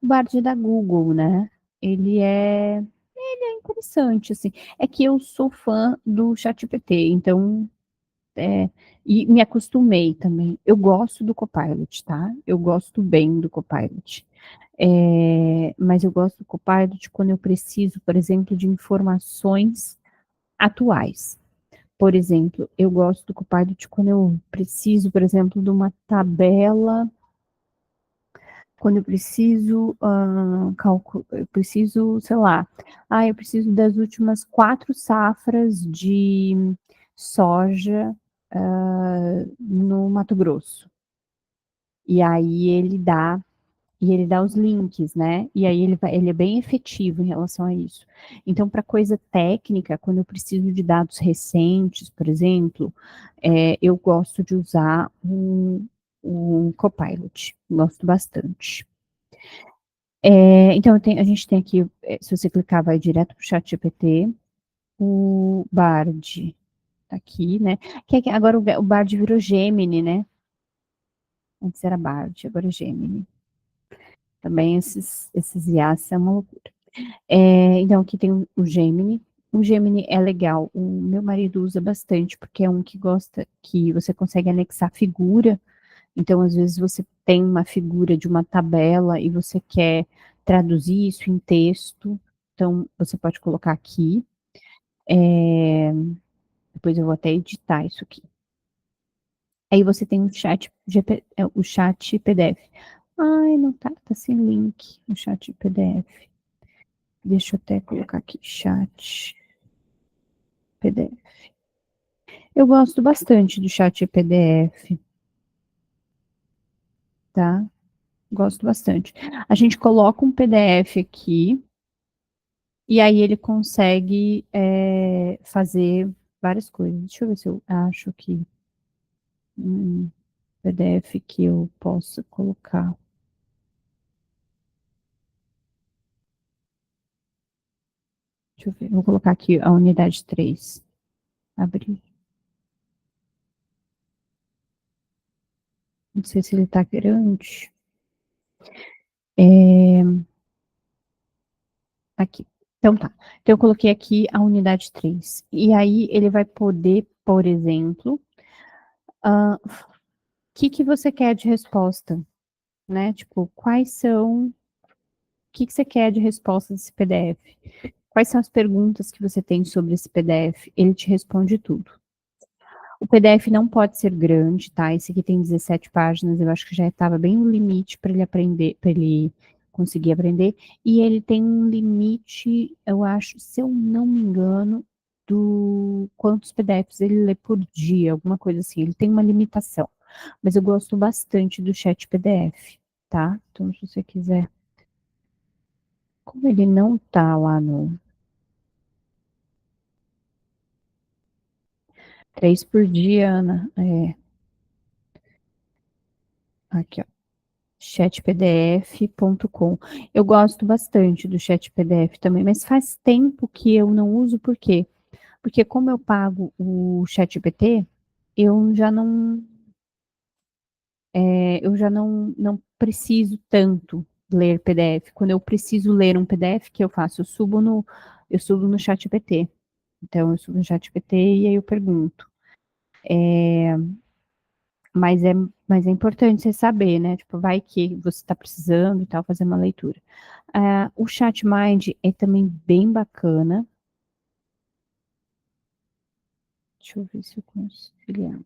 O Bard é da Google, né? Ele é interessante, assim. É que eu sou fã do ChatGPT, então e me acostumei também. Eu gosto do Copilot, tá? Eu gosto bem do Copilot. Mas eu gosto do Copilot quando eu preciso, por exemplo, de informações atuais. Por exemplo, eu gosto do Copilot quando eu preciso, por exemplo, de uma tabela, quando eu preciso, eu preciso, sei lá, eu preciso das últimas 4 safras de soja, no Mato Grosso. E aí ele dá os links, né? E aí ele é bem efetivo em relação a isso. Então, para coisa técnica, quando eu preciso de dados recentes, por exemplo, eu gosto de usar o Copilot, gosto bastante. Então, a gente tem aqui, se você clicar, vai direto para o ChatGPT, o Bard, tá aqui, né? Agora o Bard virou Gemini, né? Antes era Bard, agora é Gemini. Também esses IAs são uma loucura. Então, aqui tem o Gemini. O Gemini é legal. O meu marido usa bastante, porque é um que gosta que você consegue anexar figura. Então, às vezes, você tem uma figura de uma tabela e você quer traduzir isso em texto. Então, você pode colocar aqui. Depois eu vou até editar isso aqui. Aí você tem o chat PDF. Ai, não tá sem link o chat PDF. Deixa eu até colocar aqui, chat PDF. Eu gosto bastante do chat PDF, tá? Gosto bastante. A gente coloca um PDF aqui e aí ele consegue fazer várias coisas. Deixa eu ver se eu acho aqui um PDF que eu possa colocar. Deixa eu ver, vou colocar aqui a unidade 3. Abrir. Não sei se ele tá grande. Aqui. Então tá. Então eu coloquei aqui a unidade 3. E aí ele vai poder, por exemplo, o que você quer de resposta, né? Tipo, o que você quer de resposta desse PDF? Quais são as perguntas que você tem sobre esse PDF? Ele te responde tudo. O PDF não pode ser grande, tá? Esse aqui tem 17 páginas, eu acho que já estava bem no limite para ele aprender, para ele conseguir aprender. E ele tem um limite, eu acho, se eu não me engano, do quantos PDFs ele lê por dia, alguma coisa assim. Ele tem uma limitação. Mas eu gosto bastante do chat PDF, tá? Então, se você quiser. Como ele não tá lá no 3 por dia, Ana. Aqui, ó. Chatpdf.com. Eu gosto bastante do chat PDF também, mas faz tempo que eu não uso, por quê? Porque como eu pago o ChatGPT, eu já não, não preciso tanto ler PDF. Quando eu preciso ler um PDF, que eu faço? Eu subo no ChatGPT. Então, eu subo no ChatGPT e aí eu pergunto. Mas é, mas é importante você saber, né? Tipo, vai que você está precisando e tal, fazer uma leitura. O ChatMind é também bem bacana. Deixa eu ver se eu consigo.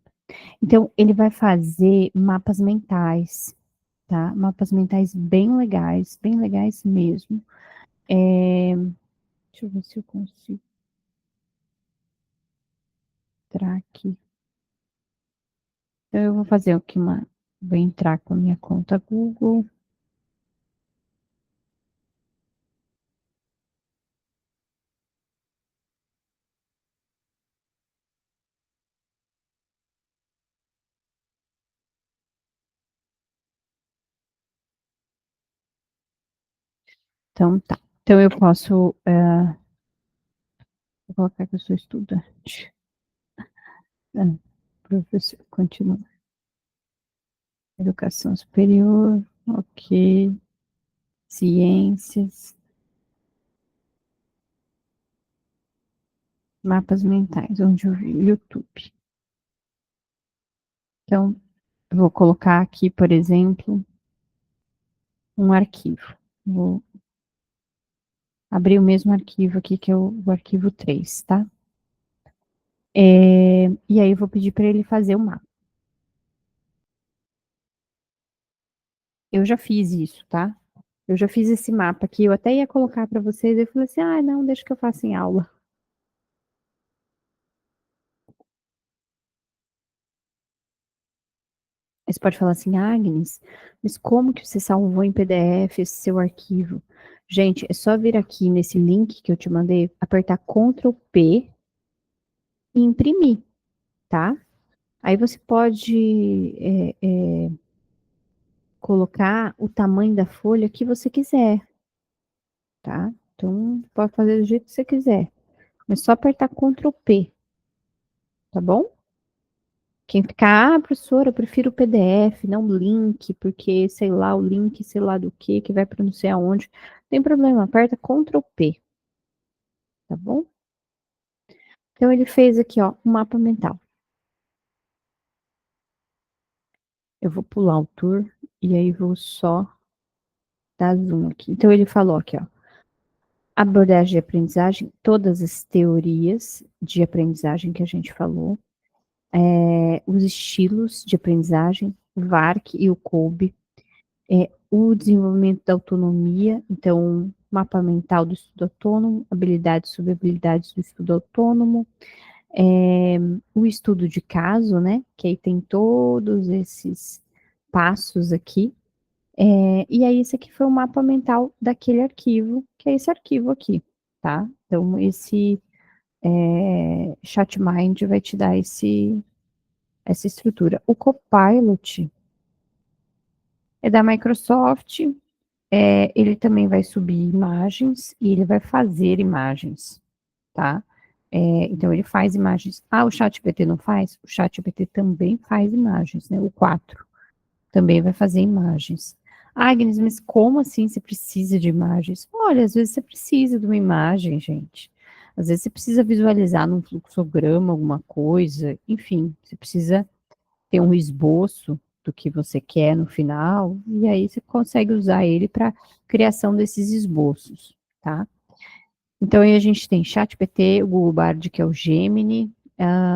Então, ele vai fazer mapas mentais, tá? Mapas mentais bem legais mesmo. Deixa eu ver se eu consigo entrar aqui. Então, eu vou fazer aqui vou entrar com a minha conta Google. Então tá. Então eu posso vou colocar que eu sou estudante. Professor, continua. Educação superior, ok. Ciências, mapas mentais, onde eu vi o YouTube. Então, eu vou colocar aqui, por exemplo, um arquivo. Vou abrir o mesmo arquivo aqui, que é o arquivo 3, tá? E aí eu vou pedir para ele fazer o mapa. Eu já fiz isso, tá? Eu já fiz esse mapa aqui, eu até ia colocar para vocês, eu falei assim, ah, não, deixa que eu faça em aula. Aí você pode falar assim, Agnes, mas como que você salvou em PDF esse seu arquivo? Gente, é só vir aqui nesse link que eu te mandei, apertar Ctrl P e imprimir, tá? Aí você pode colocar o tamanho da folha que você quiser, tá? Então, pode fazer do jeito que você quiser. Mas só apertar Ctrl P, tá bom? Quem ficar, professora, eu prefiro o PDF, não o link, porque, sei lá, o link, sei lá do que vai para não sei aonde. Não tem problema, aperta Ctrl P, tá bom? Então, ele fez aqui, ó, um mapa mental. Eu vou pular o tour e aí vou só dar zoom aqui. Então, ele falou aqui, ó, abordagem de aprendizagem, todas as teorias de aprendizagem que a gente falou, os estilos de aprendizagem, o VARC e o COBE, o desenvolvimento da autonomia, então, mapa mental do estudo autônomo, habilidades sobre habilidades do estudo autônomo, o estudo de caso, né, que aí tem todos esses passos aqui, e aí esse aqui foi o mapa mental daquele arquivo, que é esse arquivo aqui, tá? Então, esse ChatMind vai te dar essa estrutura. O Copilot é da Microsoft, ele também vai subir imagens e ele vai fazer imagens, tá? Então, ele faz imagens. Ah, o ChatGPT não faz? O ChatGPT também faz imagens, né? O 4 também vai fazer imagens. Ah, Agnes, mas como assim você precisa de imagens? Olha, às vezes você precisa de uma imagem, gente. Às vezes você precisa visualizar num fluxograma alguma coisa, enfim, você precisa ter um esboço do que você quer no final, e aí você consegue usar ele para criação desses esboços, tá? Então aí a gente tem ChatGPT, o Google Bard, que é o Gemini,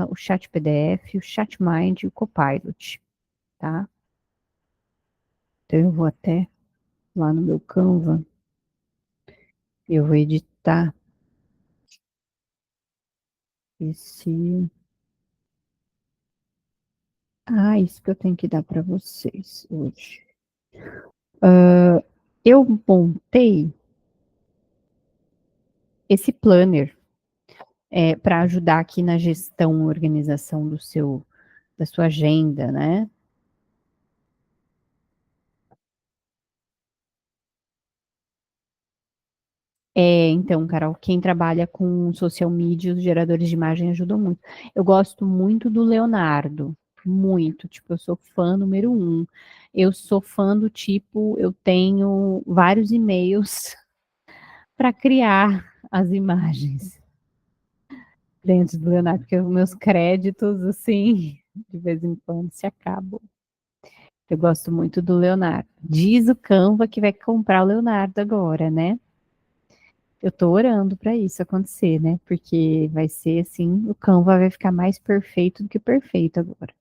o Chat PDF, o ChatMind e o Copilot, tá? Então eu vou até lá no meu Canva, eu vou editar esse. Ah, isso que eu tenho que dar para vocês hoje. Eu montei esse planner para ajudar aqui na gestão, organização da sua agenda, né? Então, Carol, quem trabalha com social media, os geradores de imagem ajudam muito. Eu gosto muito do Leonardo, muito, tipo, eu sou fã número um. Eu sou fã do tipo, eu tenho vários e-mails para criar as imagens dentro do Leonardo, porque os meus créditos, assim, de vez em quando se acabam. Eu gosto muito do Leonardo. Diz o Canva que vai comprar o Leonardo agora, né? Eu tô orando para isso acontecer, né? Porque vai ser assim, o Canva vai ficar mais perfeito do que perfeito agora.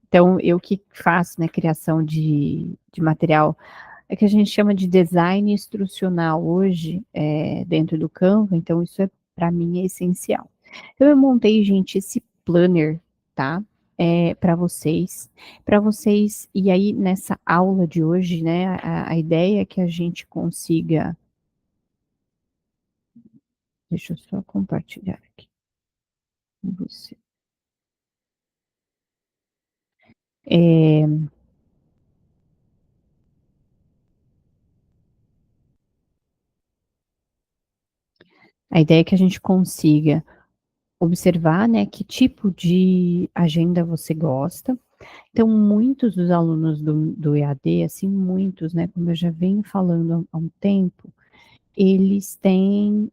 Então, eu que faço, né, criação de material, é que a gente chama de design instrucional hoje, dentro do Canva, então isso é, para mim, é essencial. Então, eu montei, gente, esse planner, tá? Para vocês, e aí nessa aula de hoje, né, a ideia é que a gente consiga. Deixa eu só compartilhar aqui com você. É, A ideia é que a gente consiga observar, né, que tipo de agenda você gosta. Então, muitos dos alunos do EAD, assim, muitos, né, como eu já venho falando há um tempo, eles têm,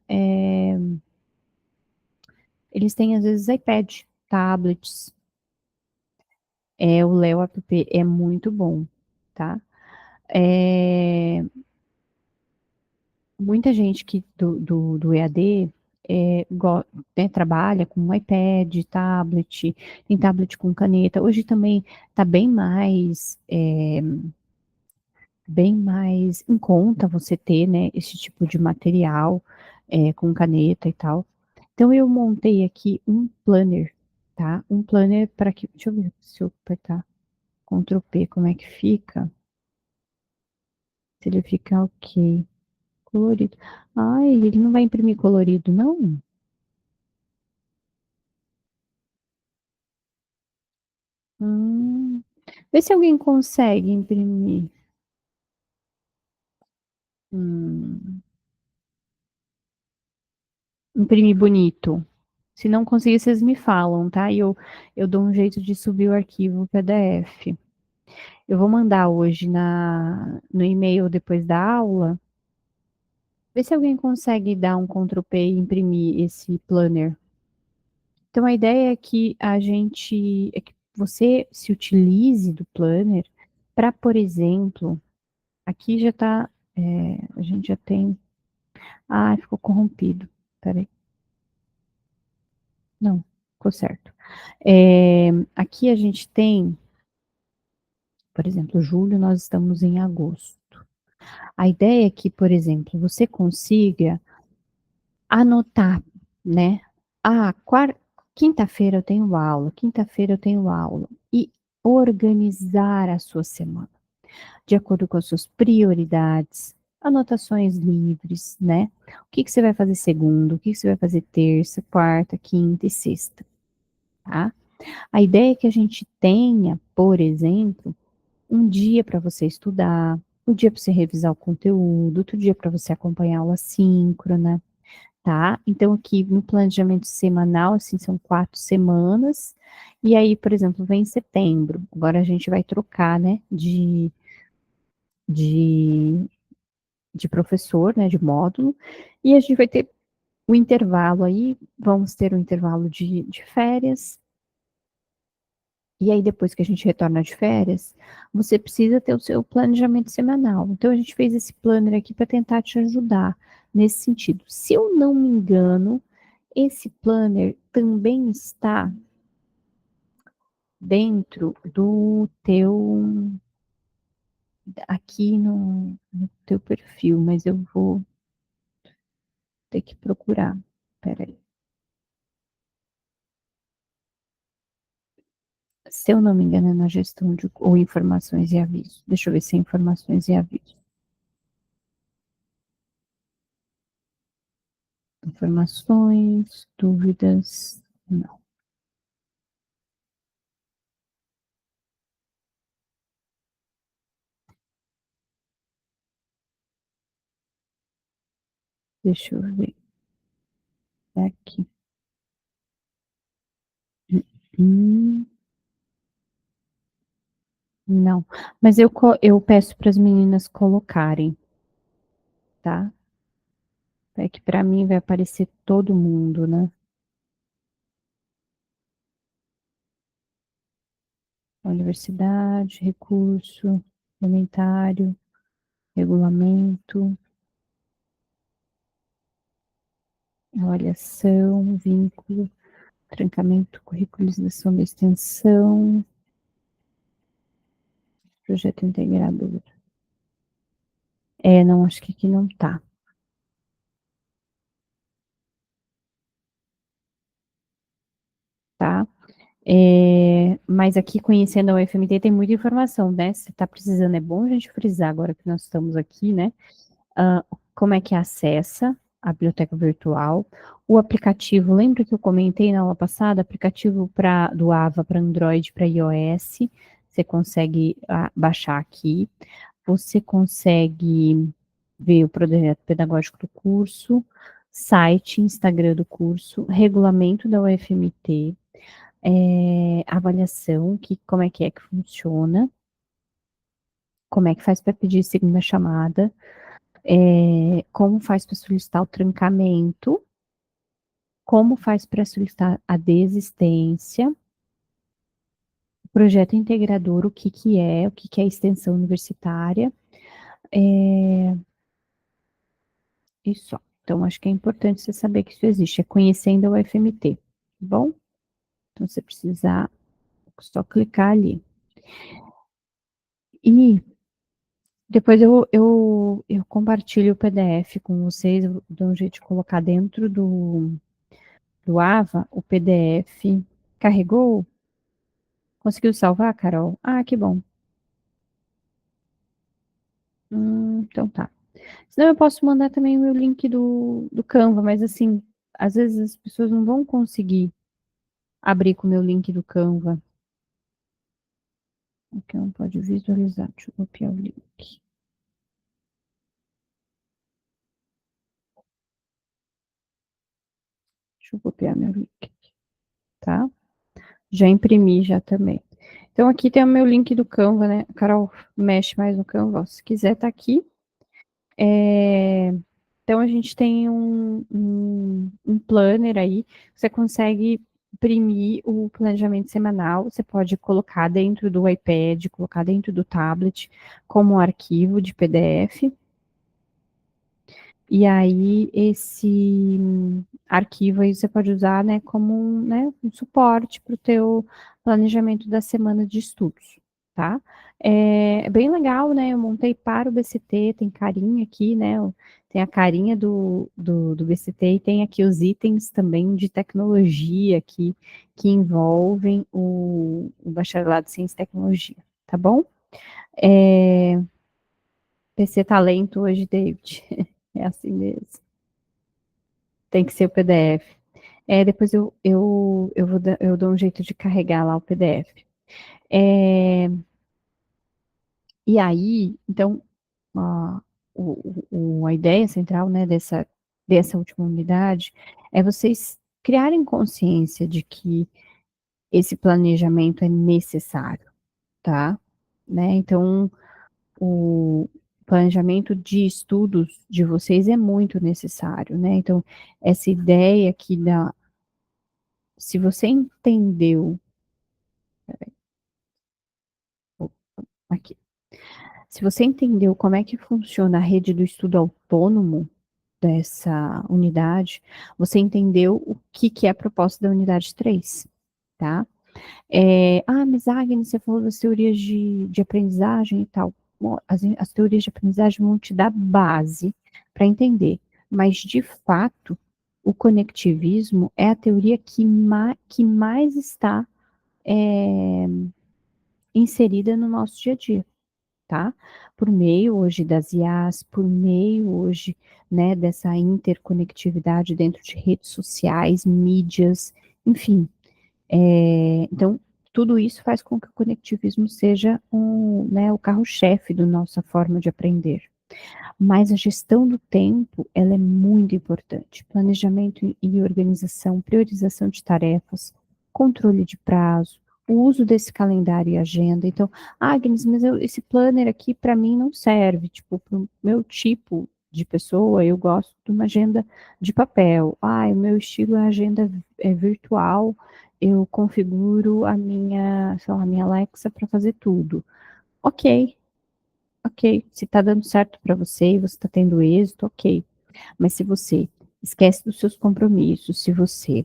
às vezes iPad, tablets, o Leo app é muito bom, tá? Muita gente que do EAD, né, trabalha com iPad, tablet, tem tablet com caneta. Hoje também está bem mais em conta você ter, né, esse tipo de material, com caneta e tal. Então eu montei aqui um planner, tá? Um planner para que, deixa eu ver se eu apertar Ctrl P, como é que fica? Se ele fica ok. Colorido. Ai, ele não vai imprimir colorido, não? Hum. Vê se alguém consegue imprimir. Hum. Imprimir bonito. Se não conseguir, vocês me falam, tá? E eu dou um jeito de subir o arquivo PDF. Eu vou mandar hoje no e-mail depois da aula. Vê se alguém consegue dar um Ctrl P e imprimir esse planner. Então, a ideia é que você se utilize do planner para, por exemplo, aqui já está, a gente já tem, ficou corrompido, peraí, não, ficou certo. Aqui a gente tem, por exemplo, julho, nós estamos em agosto. A ideia é que, por exemplo, você consiga anotar, né? Ah, quinta-feira eu tenho aula, quinta-feira eu tenho aula. E organizar a sua semana, de acordo com as suas prioridades, anotações livres, né? O que que você vai fazer segunda, o que que você vai fazer terça, quarta, quinta e sexta, tá? A ideia é que a gente tenha, por exemplo, um dia para você estudar, um dia para você revisar o conteúdo, outro dia para você acompanhar a aula síncrona, tá? Então, aqui no planejamento semanal, assim, são 4 semanas, e aí, por exemplo, vem setembro, agora a gente vai trocar, né, de, de professor, né, de módulo, e a gente vai ter o intervalo aí, vamos ter um intervalo de férias, e aí depois que a gente retorna de férias, você precisa ter o seu planejamento semanal. Então, a gente fez esse planner aqui para tentar te ajudar nesse sentido. Se eu não me engano, esse planner também está dentro do teu, aqui no teu perfil, mas eu vou ter que procurar. Espera aí. Se eu não me engano, é na gestão ou informações e avisos. Deixa eu ver se é informações e avisos. Informações, dúvidas, não. Deixa eu ver. É aqui. Hum, não. Mas eu peço para as meninas colocarem, tá? É que para mim vai aparecer todo mundo, né? Universidade, recurso, comentário, regulamento, avaliação, vínculo, trancamento, curriculização da extensão, projeto integrador. Não, acho que aqui não tá. Tá? Mas aqui, conhecendo a UFMT, tem muita informação, né? Se está precisando, é bom a gente frisar agora que nós estamos aqui, né? Como é que acessa a biblioteca virtual, o aplicativo, lembra que eu comentei na aula passada, aplicativo do AVA para Android, para iOS, você consegue baixar aqui, você consegue ver o projeto pedagógico do curso, site, Instagram do curso, regulamento da UFMT, avaliação, como é que funciona, como é que faz para pedir segunda chamada, como faz para solicitar o trancamento, como faz para solicitar a desistência, o projeto integrador, o que é a extensão universitária, e só. Então, acho que é importante você saber que isso existe, é conhecendo a UFMT, tá bom? Então, se você precisar, é só clicar ali. E depois eu compartilho o PDF com vocês, eu dou um jeito de colocar dentro do Ava o PDF. Carregou? Conseguiu salvar, Carol? Ah, que bom. Então tá. Senão eu posso mandar também o meu link do Canva, mas assim, às vezes as pessoas não vão conseguir abrir com o meu link do Canva. Aqui não pode visualizar. Deixa eu copiar o link. Deixa eu copiar meu link, tá? Já imprimi já também. Então aqui tem o meu link do Canva, né? A Carol mexe mais no Canva. Se quiser, tá aqui. Então a gente tem um planner aí. Você consegue imprimir o planejamento semanal. Você pode colocar dentro do iPad, colocar dentro do tablet, como um arquivo de PDF. E aí, esse arquivo aí você pode usar, né, como um suporte para o teu planejamento da semana de estudos, tá? É bem legal, né? Eu montei para o BCT, tem carinha aqui, né? Tem a carinha do BCT e tem aqui os itens também de tecnologia aqui que envolvem o bacharelado em ciência e tecnologia, tá bom? PC Talento hoje, David. É assim mesmo. Tem que ser o PDF. Depois eu dou um jeito de carregar lá o PDF. E aí, então, a, a ideia central, né, dessa última unidade é vocês criarem consciência de que esse planejamento é necessário, tá? Né? Então, o planejamento de estudos de vocês é muito necessário, né? Então, essa ideia aqui se você entendeu, aqui, se você entendeu como é que funciona a rede do estudo autônomo dessa unidade, você entendeu o que é a proposta da unidade 3, tá? Mas Agnes, você falou das teorias de aprendizagem e tal. Bom, as teorias de aprendizagem vão te dar base para entender, mas de fato, o conectivismo é a teoria que mais está inserida no nosso dia a dia, tá? Por meio hoje das IAs, por meio hoje, né, dessa interconectividade dentro de redes sociais, mídias, enfim. Então, tudo isso faz com que o conectivismo seja o carro-chefe da nossa forma de aprender. Mas a gestão do tempo, ela é muito importante. Planejamento e organização, priorização de tarefas, controle de prazo, o uso desse calendário e agenda. Então, Agnes, mas esse planner aqui para mim não serve. Tipo, para o meu tipo de pessoa, eu gosto de uma agenda de papel. O meu estilo é agenda virtual. Eu configuro a minha, sei lá, a minha Alexa para fazer tudo. Ok, ok, se está dando certo para você e você está tendo êxito, ok. Mas se você esquece dos seus compromissos, se você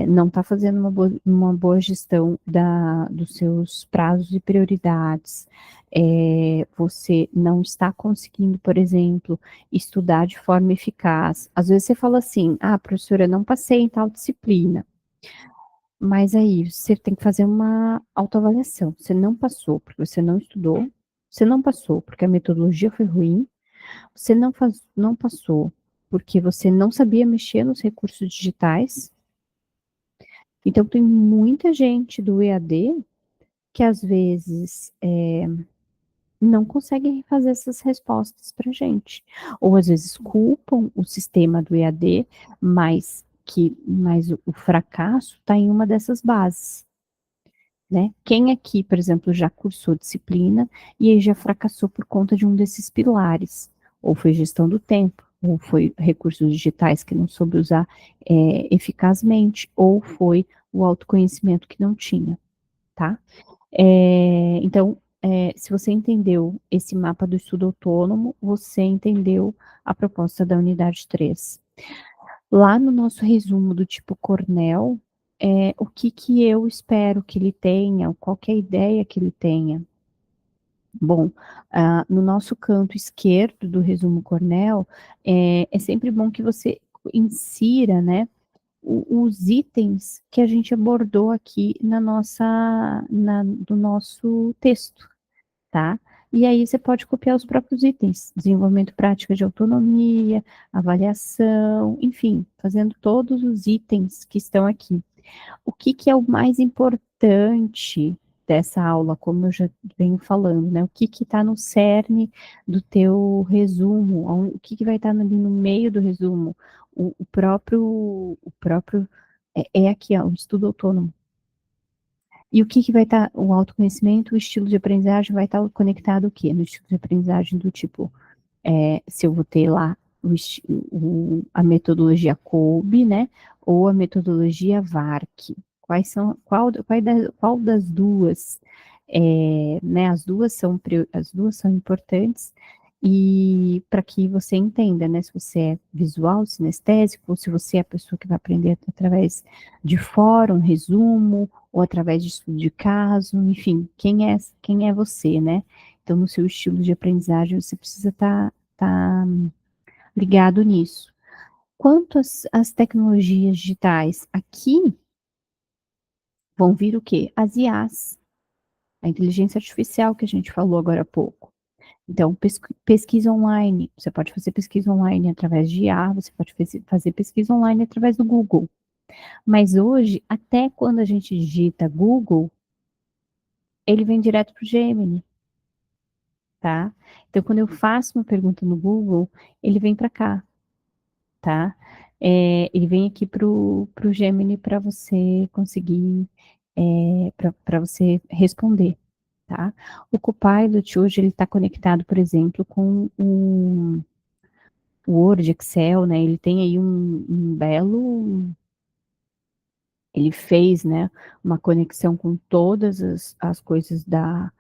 não está fazendo uma boa gestão dos seus prazos e prioridades, você não está conseguindo, por exemplo, estudar de forma eficaz. Às vezes você fala assim, professora, não passei em tal disciplina. Mas aí você tem que fazer uma autoavaliação. Você não passou porque você não estudou, você não passou porque a metodologia foi ruim, você não passou porque você não sabia mexer nos recursos digitais. Então, tem muita gente do EAD que às vezes não conseguem fazer essas respostas para gente. Ou às vezes culpam o sistema do EAD, mas o fracasso está em uma dessas bases, né? Quem aqui, por exemplo, já cursou disciplina e aí já fracassou por conta de um desses pilares? Ou foi gestão do tempo, ou foi recursos digitais que não soube usar eficazmente, ou foi o autoconhecimento que não tinha, tá? Então, se você entendeu esse mapa do estudo autônomo, você entendeu a proposta da unidade 3. Lá no nosso resumo do tipo Cornell, o que que eu espero que ele tenha, qual que é a ideia que ele tenha? Bom, no nosso canto esquerdo do resumo Cornell, é sempre bom que você insira, né, os itens que a gente abordou aqui no nosso texto, tá? E aí você pode copiar os próprios itens, desenvolvimento prática de autonomia, avaliação, enfim, fazendo todos os itens que estão aqui. O que que é o mais importante dessa aula, como eu já venho falando, né? O que que está no cerne do teu resumo? O que que vai estar ali no meio do resumo? O próprio é aqui, ó, o estudo autônomo. E o que que vai estar, o autoconhecimento, o estilo de aprendizagem vai estar conectado o quê? No estilo de aprendizagem do tipo, se eu vou ter lá a metodologia Kolbe, né, ou a metodologia VARC. Qual das duas, né, as duas são importantes, e para que você entenda, né, se você é visual, sinestésico, ou se você é a pessoa que vai aprender através de fórum, resumo, ou através de estudo de caso, enfim, quem é você, né? Então, no seu estilo de aprendizagem, você precisa estar ligado nisso. Quanto às tecnologias digitais, aqui vão vir o quê? As IAs, a inteligência artificial que a gente falou agora há pouco. Então, pesquisa online, você pode fazer pesquisa online através de IA, você pode fazer pesquisa online através do Google. Mas hoje, até quando a gente digita Google, ele vem direto para o Gemini, tá? Então, quando eu faço uma pergunta no Google, ele vem para cá, tá? Ele vem aqui pro Gemini para você conseguir, para você responder, tá? O Copilot hoje ele está conectado, por exemplo, com o Word, Excel, né? Ele tem aí um belo, ele fez, né, uma conexão com todas as coisas da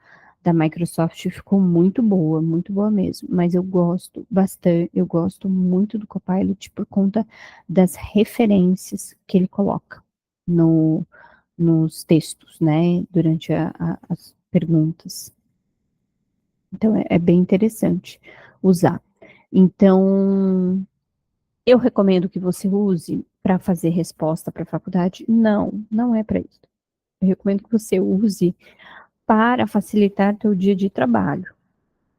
Microsoft, ficou muito boa mesmo, mas eu gosto bastante, eu gosto muito do Copilot por conta das referências que ele coloca nos textos, né, durante as perguntas. Então, é bem interessante usar. Então, eu recomendo que você use para fazer resposta para a faculdade? Não, não é para isso. Eu recomendo que você use para facilitar teu dia de trabalho,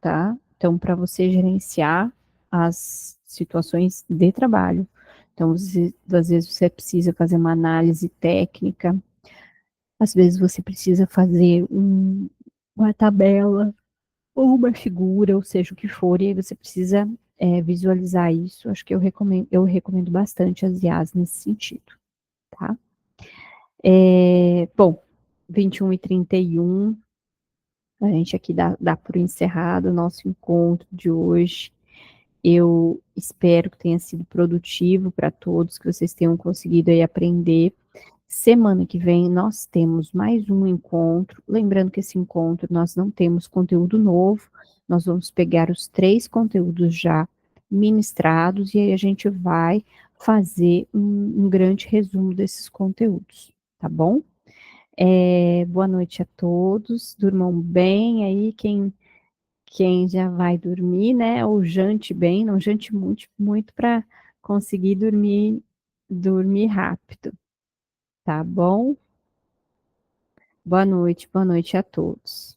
tá? Então, para você gerenciar as situações de trabalho. Então, às vezes você precisa fazer uma análise técnica, às vezes você precisa fazer uma tabela ou uma figura, ou seja, o que for, e aí você precisa visualizar isso. Acho que eu recomendo bastante as IAs nesse sentido, tá? Bom, 21h31, a gente aqui dá por encerrado o nosso encontro de hoje. Eu espero que tenha sido produtivo para todos, que vocês tenham conseguido aí aprender. Semana que vem nós temos mais um encontro. Lembrando que esse encontro nós não temos conteúdo novo, nós vamos pegar os 3 conteúdos já ministrados e aí a gente vai fazer um grande resumo desses conteúdos, tá bom? Boa noite a todos, durmam bem aí, quem já vai dormir, né? Ou jante bem, não jante muito para conseguir dormir rápido, tá bom? Boa noite a todos.